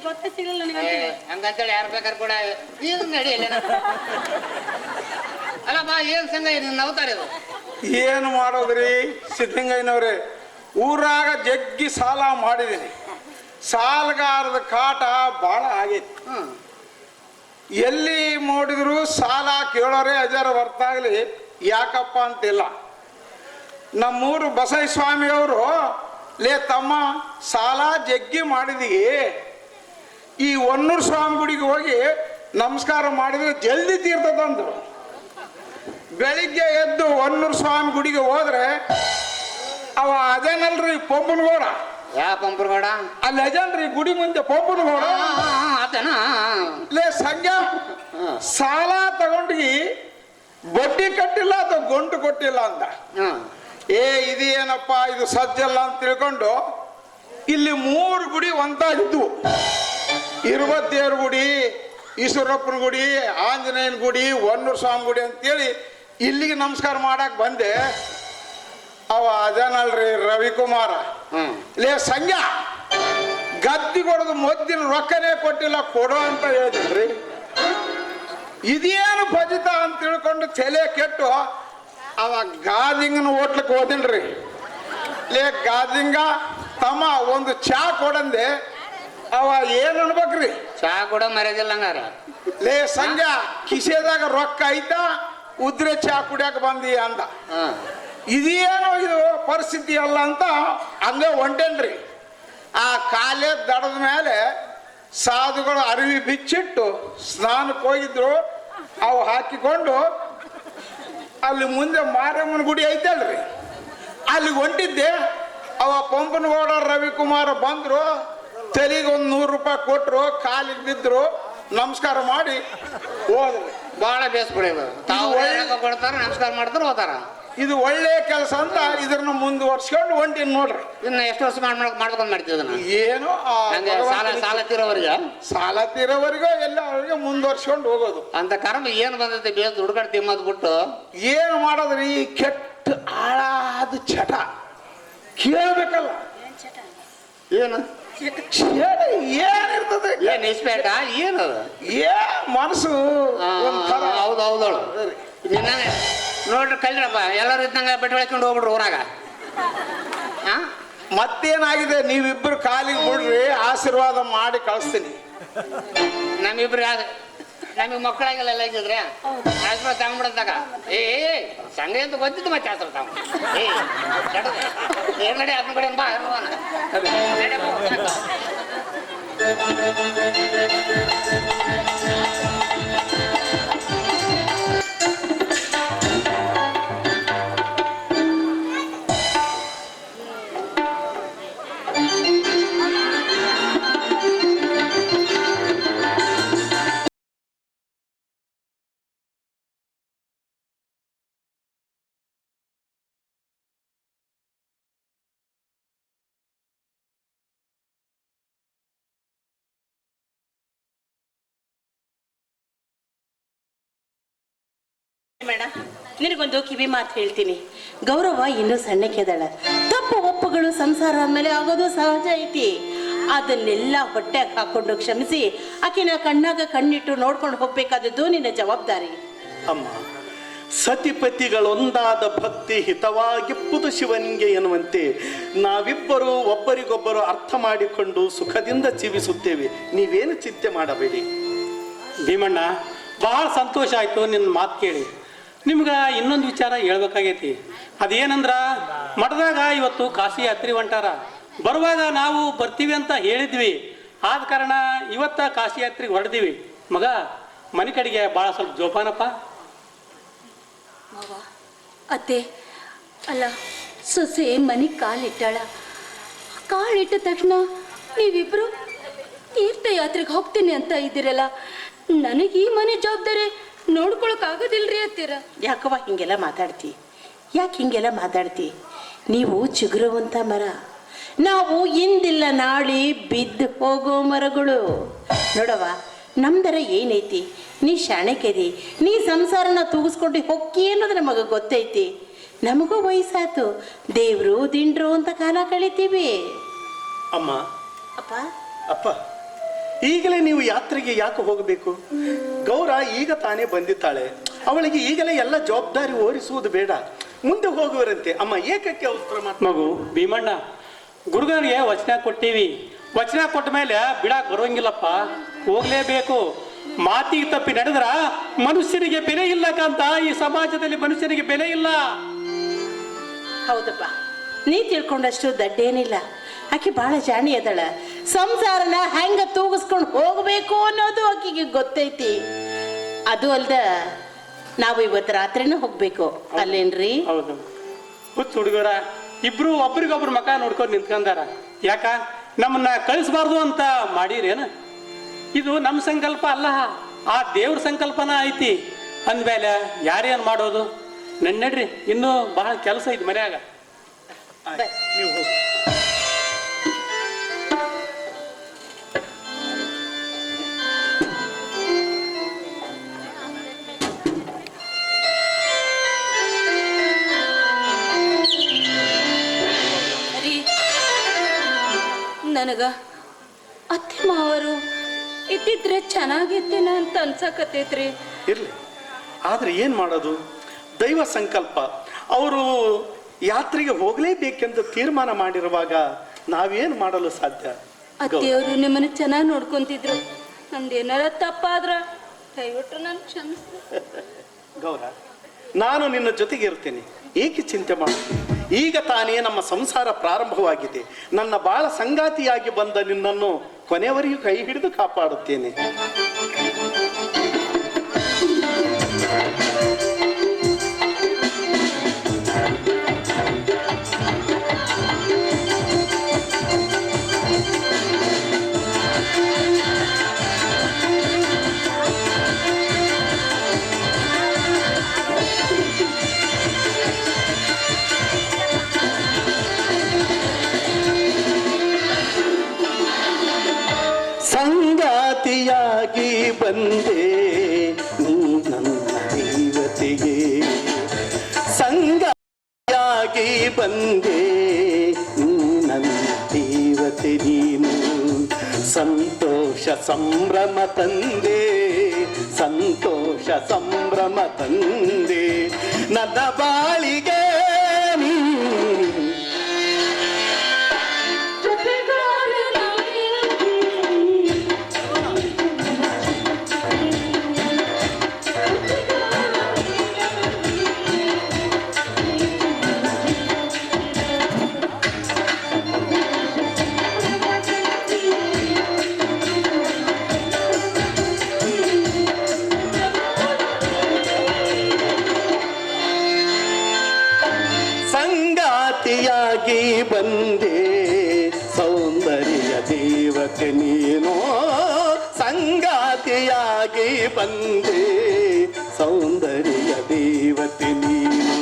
ಗೊತ್ತೇ ಸಿಗಲ್ಲ ನನಗೆ ಹಂಗಂತೇಳಿ ಯಾರು ಬೇಕಾದ್ರೆ ಕೂಡ ಈಗ ನಡಿಯಲ್ಲ. ಅಲ್ಲಪ್ಪ, ಏನ್ ಸಂಗಯ್ಯ ನಿನ್ನ ಅವತಾರ ಇದು? ಏನು ಮಾಡೋದ್ರಿ ಸಿದ್ಧಲಿಂಗಯ್ಯನವ್ರೆ, ಊರಾಗ ಜಗ್ಗಿ ಸಾಲ ಮಾಡಿದ್ದೀನಿ, ಸಾಲಗಾರದ ಕಾಟ ಭಾಳ ಆಗೈತಿ. ಎಲ್ಲಿ ನೋಡಿದ್ರು ಸಾಲ ಕೇಳೋರೆ ಅಜರ ಹೊರ್ತಾಗ್ಲಿ ಯಾಕಪ್ಪ ಅಂತಿಲ್ಲ. ನಮ್ಮೂರು ಬಸವಸ್ವಾಮಿಯವರು ಲೇ ತಮ್ಮ ಸಾಲ ಜಗ್ಗಿ ಮಾಡಿದೀಗಿ, ಈ ಹೊನ್ನೂರು ಸ್ವಾಮಿ ಗುಡಿಗೆ ಹೋಗಿ ನಮಸ್ಕಾರ ಮಾಡಿದ್ರೆ ಜಲ್ದಿ ತೀರ್ತದಂದ್ರು. ಬೆಳಿಗ್ಗೆ ಎದ್ದು ಹೊನ್ನೂರು ಸ್ವಾಮಿ ಗುಡಿಗೆ ಹೋದ್ರೆ ಅವ ಅದೇನಲ್ರಿ ಪಂಪನಗೌಡ. ಯಾ ಪಂಪನಗೌಡ? ಅಲ್ಲಿ ಅಜನ್ರಿ ಗುಡಿ ಮುಂದೆ ಪಂಪನಗೌಡ. ಆತನ ಲೇ ಸಂಜ ಸಾಲ ತಗೊಂಡಿ ಬಡ್ಡಿ ಕಟ್ಟಿಲ್ಲ ಅಥವಾ ಗಂಟು ಕೊಟ್ಟಿಲ್ಲ ಅಂತ. ಇದೇನಪ್ಪ ಇದು ಸಜ್ಜಲ್ಲ ಅಂತ ತಿಳ್ಕೊಂಡು ಇಲ್ಲಿ 3 ಗುಡಿ ಒಂದಾಗಿದ್ವು. ಇರುವತ್ತೇರ ಗುಡಿ, ಈಶ್ವರಪ್ಪನ ಗುಡಿ, ಆಂಜನೇಯನ ಗುಡಿ, ಹೊನ್ನೂರು ಸ್ವಾಮಿ ಗುಡಿ ಅಂತೇಳಿ ಇಲ್ಲಿಗೆ ನಮಸ್ಕಾರ ಮಾಡಕ್ ಬಂದೆ. ಅವ ಅದೇನಲ್ರಿ ರವಿಕುಮಾರ. ಲೇ ಸಂಜ ಗದ್ದಿ ಕೊಡೋದು ಮೊದ್ದಿನ ರೊಕ್ಕನೇ ಕೊಟ್ಟಿಲ್ಲ ಕೊಡೋ ಅಂತ ಹೇಳಿದ್ರಿ. ಇದೇನು ಭಜಿತ ಅಂತ ತಿಳ್ಕೊಂಡು ತಲೆ ಕೆಟ್ಟು ಅವ ಗಾದಿಂಗನ ಹೋಟ್ಲಕ್ಕೆ ಹೋದಿನ್ರಿ. ಲೇ ಗಾದಿಂಗ ತಮ್ಮ ಒಂದು ಚಾ ಕೊಡಂದೆ. ಅವ ಏನ್ ಅನ್ಬೇಕ್ರಿ? ಚಾ ಕೂಡ ಮರ್ಯಾದಿಲ್ಲ ಹಂಗಾರ. ಲೇ ಸಂಜೆ ಕಿಸೆದಾಗ ರೊಕ್ಕ ಐತಾ ಉದ್ರೆ ಚಾ ಕುಡಿಯಕ್ಕೆ ಬಂದಿ ಅಂದ. ಇದೇನೋ ಇದು ಪರಿಸ್ಥಿತಿ ಅಲ್ಲ ಅಂತ ಹಂಗೆ ಹೊಂಟೇನ್ರಿ. ಆ ಕಾಲೇ ದಡದ ಮೇಲೆ ಸಾಧುಗಳು ಅರಿವಿ ಬಿಚ್ಚಿಟ್ಟು ಸ್ನಾನಕ್ಕೆ ಹೋಗಿದ್ರು. ಅವು ಹಾಕಿಕೊಂಡು ಅಲ್ಲಿ ಮುಂದೆ ಮಾರಮ್ಮನ ಗುಡಿ ಐತಲ್ರಿ, ಅಲ್ಲಿಗೆ ಹೊಂಟಿದ್ದೆ. ಅವ ಪಂಪನಗೌಡ ರವಿಕುಮಾರ ಬಂದ್ರು, ತಲೆಗೆ ಒಂದು 100 ರೂಪಾಯಿ ಕೊಟ್ರು, ಕಾಲಿಗೆ ಬಿದ್ರು, ನಮಸ್ಕಾರ ಮಾಡಿ ಹೋದ್ರಿ. ಬಹಳ ಬೇಸ್ಬಿಡಿದ್ರು. ತಾವು ಕೊಡ್ತಾರ, ನಮಸ್ಕಾರ ಮಾಡ್ತಾರ, ಹೋತಾರ. ಇದು ಒಳ್ಳೆ ಕೆಲಸ ಅಂತ ಇದನ್ನ ಮುಂದುವರ್ಸ್ಕೊಂಡು ಹೊಂಟಿನ್ ನೋಡ್ರಿ. ಇನ್ನ ಎಷ್ಟು ವರ್ಷ ಮಾಡ್ಕೊಂಡು ಮಾಡ್ತಿದ್ದ ಏನೋ ಸಾಲ ತೀರೋವರೆಗೆ ಸಾಲ ತೀರೋವರೆಗೂ ಎಲ್ಲ ಅವ್ರಿಗೆ ಮುಂದುವರ್ಸ್ಕೊಂಡು ಹೋಗೋದು ಅಂತ ಕರ್ಮ ಏನ್ ಬಂದೈತಿ. ಬೇಸ್ ದುಡ್ಕಡ್ ತಿಮ್ಮದ್ ಬಿಟ್ಟು ಏನು ಮಾಡೋದ್ರಿ? ಕೆಟ್ಟ ಹಾಳಾದ ಚಟ ಕೇಳ್ಬೇಕಲ್ಲ. ಏನು ಏನಿರ್ತದೆ? ಏನ್ ಇಸ್ಪೇಟ ಏನದು? ಮನಸ್ಸು ಹೌದು ಹೌದಳು. ನಿನ್ನ ನೋಡ್ರಿ ಕಲ್ರಪ್ಪ, ಎಲ್ಲರೂ ಇದ್ದಂಗ ಬೆಟ್ಟ ಬೆಳ್ಕೊಂಡು ಹೋಗ್ಬಿಡ್ರಿ ಊರಾಗ. ಮತ್ತೇನಾಗಿದೆ? ನೀವಿಬ್ರು ಕಾಲಿಗೆ ಬಿಡ್ರಿ, ಆಶೀರ್ವಾದ ಮಾಡಿ ಕಳಿಸ್ತೀನಿ. ನಮ್ಮಿಬ್ರು ನಮಗೆ ಮಕ್ಕಳಾಗೆಲ್ಲ ಎಲ್ಲ ಇದ್ದಿದ್ರೆ ಆಶೀರ್ವಾದ ತಗೊಂಡ್ಬಿಡದಾಗ ಏ ಸಂಘ ಅಂತ ಗೊತ್ತಿದ್ದು ಮತ್ತೆ ಆಸರ ತಾವು ಏನ್ ನಡಿ ಅದನ್ನ ಕಡೆ ಬಾ. ಮೇಡಮ್, ನಿನಗೊಂದು ಕಿವಿ ಮಾತು ಹೇಳ್ತೀನಿ. ಗೌರವ ಇನ್ನೂ ಸಣ್ಣಕ್ಕೆದಳ. ತಪ್ಪು ಒಪ್ಪುಗಳು ಸಂಸಾರ ಮೇಲೆ ಆಗೋದು ಸಹಜ ಐತಿ. ಅದನ್ನೆಲ್ಲ ಹೊಟ್ಟೆಗೆ ಹಾಕೊಂಡು ಕ್ಷಮಿಸಿ ಆಕಿನ ಕಣ್ಣಾಗ ಕಣ್ಣಿಟ್ಟು ನೋಡ್ಕೊಂಡು ಹೋಗ್ಬೇಕಾದದ್ದು ನಿನ್ನ ಜವಾಬ್ದಾರಿ. ಅಮ್ಮ, ಸತಿಪತಿಗಳೊಂದಾದ ಭಕ್ತಿ ಹಿತವಾಗಿಪ್ಪುದು ಶಿವನಿಗೆ ಎನ್ನುವಂತೆ ನಾವಿಬ್ಬರು ಒಬ್ಬರಿಗೊಬ್ಬರು ಅರ್ಥ ಮಾಡಿಕೊಂಡು ಸುಖದಿಂದ ಜೀವಿಸುತ್ತೇವೆ. ನೀವೇನು ಚಿಂತೆ ಮಾಡಬೇಡಿ. ಭೀಮಣ್ಣ, ಬಹಳ ಸಂತೋಷ ಆಯ್ತು ನಿನ್ನ ಮಾತು ಕೇಳಿ. ನಿಮ್ಗೆ ಇನ್ನೊಂದು ವಿಚಾರ ಹೇಳ್ಬೇಕಾಗೈತಿ. ಅದೇನಂದ್ರ ಮಠದಾಗ ಇವತ್ತು ಕಾಶಿ ಯಾತ್ರೆ ಹೊಂಟಾರ. ಬರುವಾಗ ನಾವು ಬರ್ತೀವಿ ಅಂತ ಹೇಳಿದ್ವಿ. ಆದ ಕಾರಣ ಇವತ್ತ ಕಾಶಿ ಯಾತ್ರೆಗೆ ಹೊರಡಿದೀವಿ. ಮಗ, ಮನೆ ಕಡೆಗೆ ಭಾಳ ಸ್ವಲ್ಪ ಜೋಪಾನಪ್ಪ. ಅತ್ತೆ, ಅಲ್ಲ ಸೊಸೆ ಮನೆಗೆ ಕಾಲಿಟ್ಟಾಳ. ಕಾಲಿಟ್ಟ ತಕ್ಷಣ ನೀವಿಬ್ರು ತೀರ್ಥಯಾತ್ರೆಗೆ ಹೋಗ್ತೀನಿ ಅಂತ ಇದ್ದೀರಲ್ಲ, ನನಗೆ ಈ ಮನೆ ಜವಾಬ್ದಾರಿ ನೋಡ್ಕೊಳಕ್ ಆಗೋದಿಲ್ರಿ ಅತ್ತೀರ. ಯಾಕವ್ವ ಹಿಂಗೆಲ್ಲ ಮಾತಾಡ್ತಿ? ಯಾಕೆ ಹಿಂಗೆಲ್ಲ ಮಾತಾಡ್ತಿ? ನೀವು ಚಿಗುರುವಂಥ ಮರ, ನಾವು ಇಂದಿಲ್ಲ ನಾಳೆ ಬಿದ್ದು ಹೋಗೋ ಮರಗಳು. ನೋಡವ್ವ, ನಮ್ದರ ಏನೈತಿ? ನೀ ಶಾಣೆಕೆದಿ, ನೀ ಸಂಸಾರನ ತೂಗಿಸ್ಕೊಂಡು ಹೊಕ್ಕಿ ಅನ್ನೋದು ನಮಗೆ ಗೊತ್ತೈತಿ. ನಮಗೂ ವಯಸ್ಸಾಯ್ತು, ದೇವ್ರು ದಿಂಡ್ರು ಅಂತ ಕಾಲ ಕಳಿತೀವಿ. ಅಮ್ಮ, ಅಪ್ಪ ಅಪ್ಪ, ಈಗಲೇ ನೀವು ಯಾತ್ರೆಗೆ ಯಾಕೆ ಹೋಗಬೇಕು? ಗೌರ ಈಗ ತಾನೇ ಬಂದಿದ್ದಾಳೆ. ಅವಳಿಗೆ ಈಗಲೇ ಎಲ್ಲ ಜವಾಬ್ದಾರಿ ಓರಿಸುವುದು ಬೇಡ, ಮುಂದೆ ಹೋಗುವರಂತೆ. ಅಮ್ಮ, ಏಕಕ್ಕೆ ಅವಸರ ಮಾತು. ಮಗು ಭೀಮಣ್ಣ, ಗುರುಗಳಿಗೆ ವಚನ ಕೊಟ್ಟಿವಿ. ವಚನ ಕೊಟ್ಟ ಮೇಲೆ ಬಿಡಾಕ್ ಬರೋಂಗಿಲ್ಲಪ್ಪ, ಹೋಗ್ಲೇಬೇಕು. ಮಾತಿಗೆ ತಪ್ಪಿ ನಡೆದ್ರ ಮನುಷ್ಯನಿಗೆ ಬೆಲೆ ಇಲ್ಲ ಕಾಂತ. ಈ ಸಮಾಜದಲ್ಲಿ ಮನುಷ್ಯನಿಗೆ ಬೆಲೆ ಇಲ್ಲ. ಹೌದಪ್ಪ, ನೀ ತಿಳ್ಕೊಂಡಷ್ಟು ದಡ್ಡೇನಿಲ್ಲ. ಆಕೆ ಬಹಳ ಜಾಣಿ ಅದಳ. ಸಂಸಾರನ ಹೆಂಗ ತೂಗಿಸ್ಕೊಂಡು ಹೋಗ್ಬೇಕು ಅನ್ನೋದು ಆಕೆಗೆ ಗೊತ್ತೈತಿ. ಅದು ಅಲ್ದ ನಾವು ಇವತ್ತು ರಾತ್ರಿನೂ ಹೋಗ್ಬೇಕು ಅಲ್ಲೇನ್ರಿ? ಹೌದು. ಹುಚ್ಚ ಹುಡುಗರ ಇಬ್ರು ಒಬ್ರಿಗೊಬ್ರು ಮಕ ನೋಡ್ಕೊಂಡು ನಿಂತ್ಕೊಂಡಾರ. ಯಾಕ ನಮ್ಮನ್ನ ಕಳಿಸ್ಬಾರ್ದು ಅಂತ ಮಾಡಿರೇನ? ಇದು ನಮ್ಮ ಸಂಕಲ್ಪ ಅಲ್ಲ, ಆ ದೇವ್ರ ಸಂಕಲ್ಪನ ಐತಿ. ಅಂದ್ಮೇಲೆ ಯಾರೇನ್ ಮಾಡೋದು? ನಡ್ರಿ, ಇನ್ನೂ ಬಹಳ ಕೆಲಸ ಐತಿ ಮನ್ಯಾಗ. ನೀವು ಹೋಗಿ. ನನಗ ಅತ್ತೆ ಮಾವರು ಇದ್ದಿದ್ರೆ ಚೆನ್ನಾಗಿದ್ದೇನ ಅಂತ ಅನ್ಸಕತ್ತೈತ್ರಿ. ಇರ್ಲಿ, ಆದ್ರೆ ಏನ್ ಮಾಡೋದು? ದೈವ ಸಂಕಲ್ಪ. ಅವರು ಯಾತ್ರೆಗೆ ಹೋಗ್ಲೇಬೇಕೆಂದು ತೀರ್ಮಾನ ಮಾಡಿರುವಾಗ ನಾವೇನ್ ಮಾಡಲು ಸಾಧ್ಯ? ಅತ್ತೆಯವರು ನಿಮ್ಮನ್ನ ಚೆನ್ನಾಗಿ ನೋಡ್ಕೊಂತಿದ್ರು. ನಂದೇನಾರ ತಪ್ಪಾದ್ರ ದಯವಿಟ್ಟು ನಾನು ಕ್ಷಮಿಸ್ತೀನಿ. ಗೌರ, ನಾನು ನಿನ್ನ ಜೊತೆಗೆ ಇರ್ತೇನೆ, ಏಕೆ ಚಿಂತೆ ಮಾಡ್ತೀನಿ? ಈಗ ತಾನೇ ನಮ್ಮ ಸಂಸಾರ ಪ್ರಾರಂಭವಾಗಿದೆ. ನನ್ನ ಬಾಳ ಸಂಗಾತಿಯಾಗಿ ಬಂದ ನಿನ್ನನ್ನು ಕೊನೆಯವರೆಗೂ ಕೈ ಹಿಡಿದು ಕಾಪಾಡುತ್ತೇನೆ. ಸಂಗಾತಿಯಾಗಿ ಬಂದೆ ನೀ ನನ್ನ ದೇವತೆಗೆ, ಸಂಗಾತಿಯಾಗಿ ಬಂದೆ ನೀ ನನ್ನ ದೇವತೆ ನೀನು. ಸಂತೋಷ ಸಂಭ್ರಮ ತಂದೆ, ಸಂತೋಷ ಸಂಭ್ರಮ ತಂದೆ ನನ್ನ ಬಾಳಿಗೆ ನೀ. ಸಂಗಾತಿಯಾಗಿ ಬಂದೆ ಸೌಂದರ್ಯ ದೇವತೆ ನೀನು, ಸಂಗಾತಿಯಾಗಿ ಬಂದೆ ಸೌಂದರ್ಯ ದೇವತೆ ನೀನು.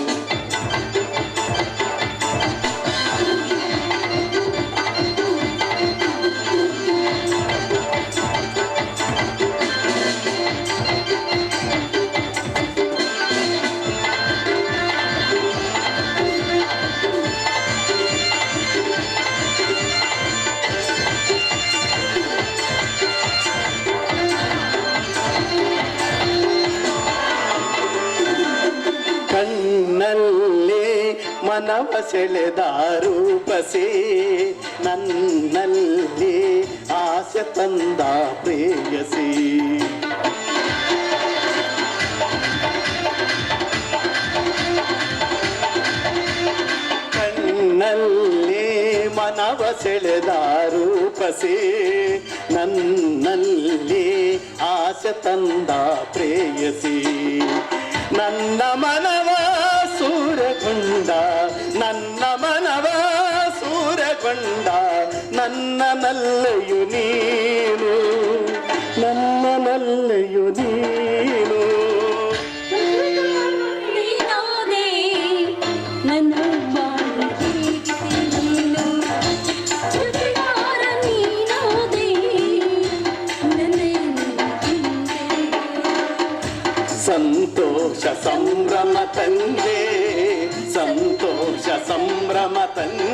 ಕಣ್ಣಲ್ಲೇ ಮನವ ಸೆಳೆದ ರೂಪಸೆ, ನನ್ನಲ್ಲಿ ಆಸೆ ತಂದ ಪ್ರೇಯಸಿ. ಕಣ್ಣಲ್ಲೇ ಮನವ ಸೆಳೆದ ರೂಪಸೆ, ನನ್ನಲ್ಲಿ ಆಸೆ ತಂದ ಪ್ರೇಯಸಿ. ನನ್ನ ಮನವ ಸೂರಗೊಂಡ, ನನ್ನ ಮನವ ಸೂರಗೊಂಡ ನನ್ನನಲ್ಲೆಯು ನೀನು, ನನ್ನನಲ್ಲೆಯು ನೀನು. ಸಂತೋಷ ಸಂಭ್ರಮ ತಂದೆ, ಸಂತೋಷ ಸಂಭ್ರಮ ತಂದೆ